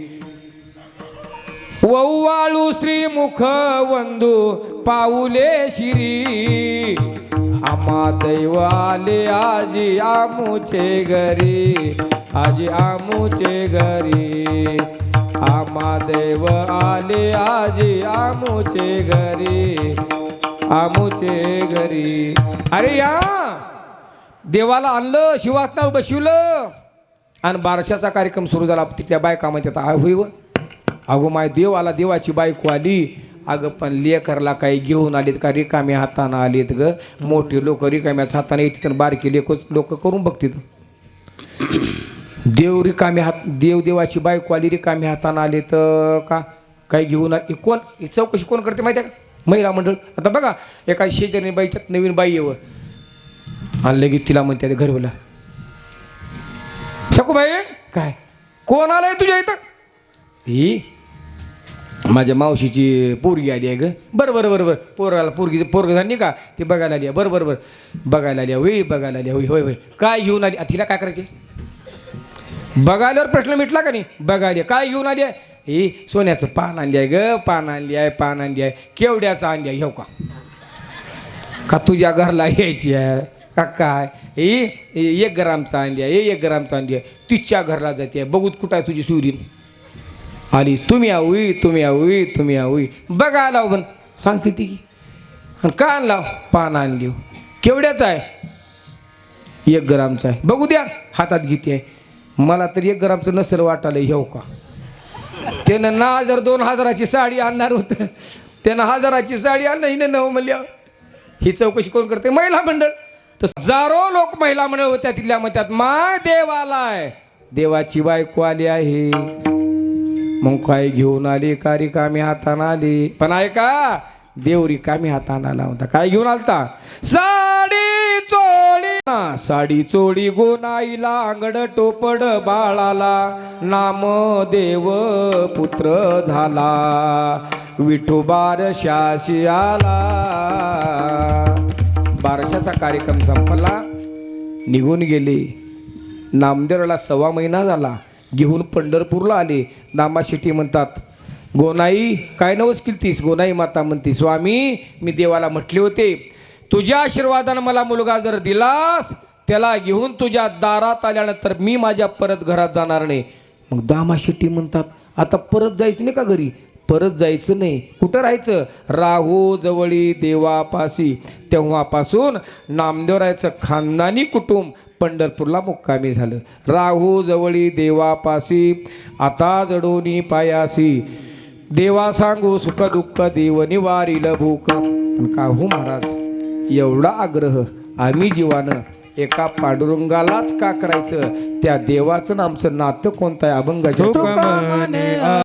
वौवाळू श्रीमुख वंदू पाऊले शिरी. आम्हा दैव आले आजी आमुचे घरी, आजी आमुचे घरी. आम्हा दैव आले आजी आमुचे घरी, आमुचे घरी. अरे या देवाला आणलं, शिवासनावर बसवलं आणि बारशाचा कार्यक्रम सुरू झाला. तिथल्या बायका म्हणतात, होईव अगो माय देव आला. देवाची बायको आली. अगं पण लेकरला काही घेऊन आलीत का? रिकाम्या हातानं आलीत ग. मोठे लोक रिकाम्याच हाताने येतात आणि बारकी लोक करून बघतात. देव रिकाम्या हात, देवाची बायको आली रिकाम्या हातानं आले तर का काही घेऊन आली? कोण चौकशी कोण करते माहिती आहे का? महिला मंडळ. आता बघा एका शेजारी बाईच्यात नवीन बाई येव आणि लगेच तिला म्हणते घरवला, सखूबाई काय कोण आलाय तुझ्या इथं? ही माझ्या मावशीची पोरगी आली आहे ग. बरं बरं बरं बरं. पोराला पोरग झाली का? ती बघायला आली आहे. बरं बरं बरं. बघायला आली होई, बघायला आली होई. होय होय. काय घेऊन आली? तिला काय करायचे? बघायल्यावर प्रश्न मिटला का नाही? बघायला काय घेऊन आली आहे? ही सोन्याचं पान आणली आहे ग. पान आणली आहे, पान आणली आहे. केवढ्याचं आणली आहे? हो का तुझ्या घरला यायची आहे का काय? ही 1 ग्रामचं आणली आहे, 1 ग्रामचं आणली आहे. तिच्या घरला जाते. बघूत कुठं आहे तुझी सुरीन आली. तुम्ही आवी, तुम्ही आवी, तुम्ही आवी. बघा लाव पण सांगते ती की. आणि का आणला? पान आणली. केवढ्याचं आहे? 1 ग्रामचं आहे. बघू द्या. हातात घेते आहे. मला तर 1 ग्रामचं नसेल वाटायला. हो का? त्यानं ना 2,000ची साडी आणणार होतं. त्यानं 1000ची साडी आणलं. हिनं 9 म्हणल्यावर ही चौकशी कोण करते? महिला मंडळ. तर हजारो लोक महिला मंडळ होत्या. तिथल्या म्हणतात माय देव आलाय. देवाची बायको आली आहे. मग काय घेऊन आली का? रिकामी हातानं आली. पण ऐका, देव रिकामी हातानं आला होता. काय घेऊन आलता? साडी चोळी ना. साडी चोळी गोनाईला, अंगड टोपड बाळाला. नाम देव पुत्र झाला, विठोबार शाशी आला. बारशाचा कार्यक्रम संपला. निघून गेले. नामदेवला 1.25 महिना झाला. घेऊन पंढरपूरला आले. दामाशिटी म्हणतात, गोनाई काय नवस केलतीस? गोनाई माता म्हणते, स्वामी मी देवाला म्हटले होते तुझ्या आशीर्वादानं मला मुलगा जर दिलास, त्याला घेऊन तुझ्या दारात आल्यानंतर मी माझ्या परत घरात जाणार नाही. मग दामाशिटी म्हणतात, आता परत जायचं नाही का घरी? परत जायचं नाही. कुठं राहायचं? राहू जवळी देवापाशी. तेव्हापासून नामदेवरायचं खानदानी कुटुंब पंढरपूरला मुक्कामी झालं. राहू जवळी देवापाशी, आता जडोनी पायासी. देवा सांगू सुख दुःख, देव निवारील भूक. का हो महाराज, एवढा आग्रह आम्ही जीवानं एका पांडुरंगालाच का करायचं? त्या देवाचं आमचं नातं कोणतं आहे? अभंगाच्या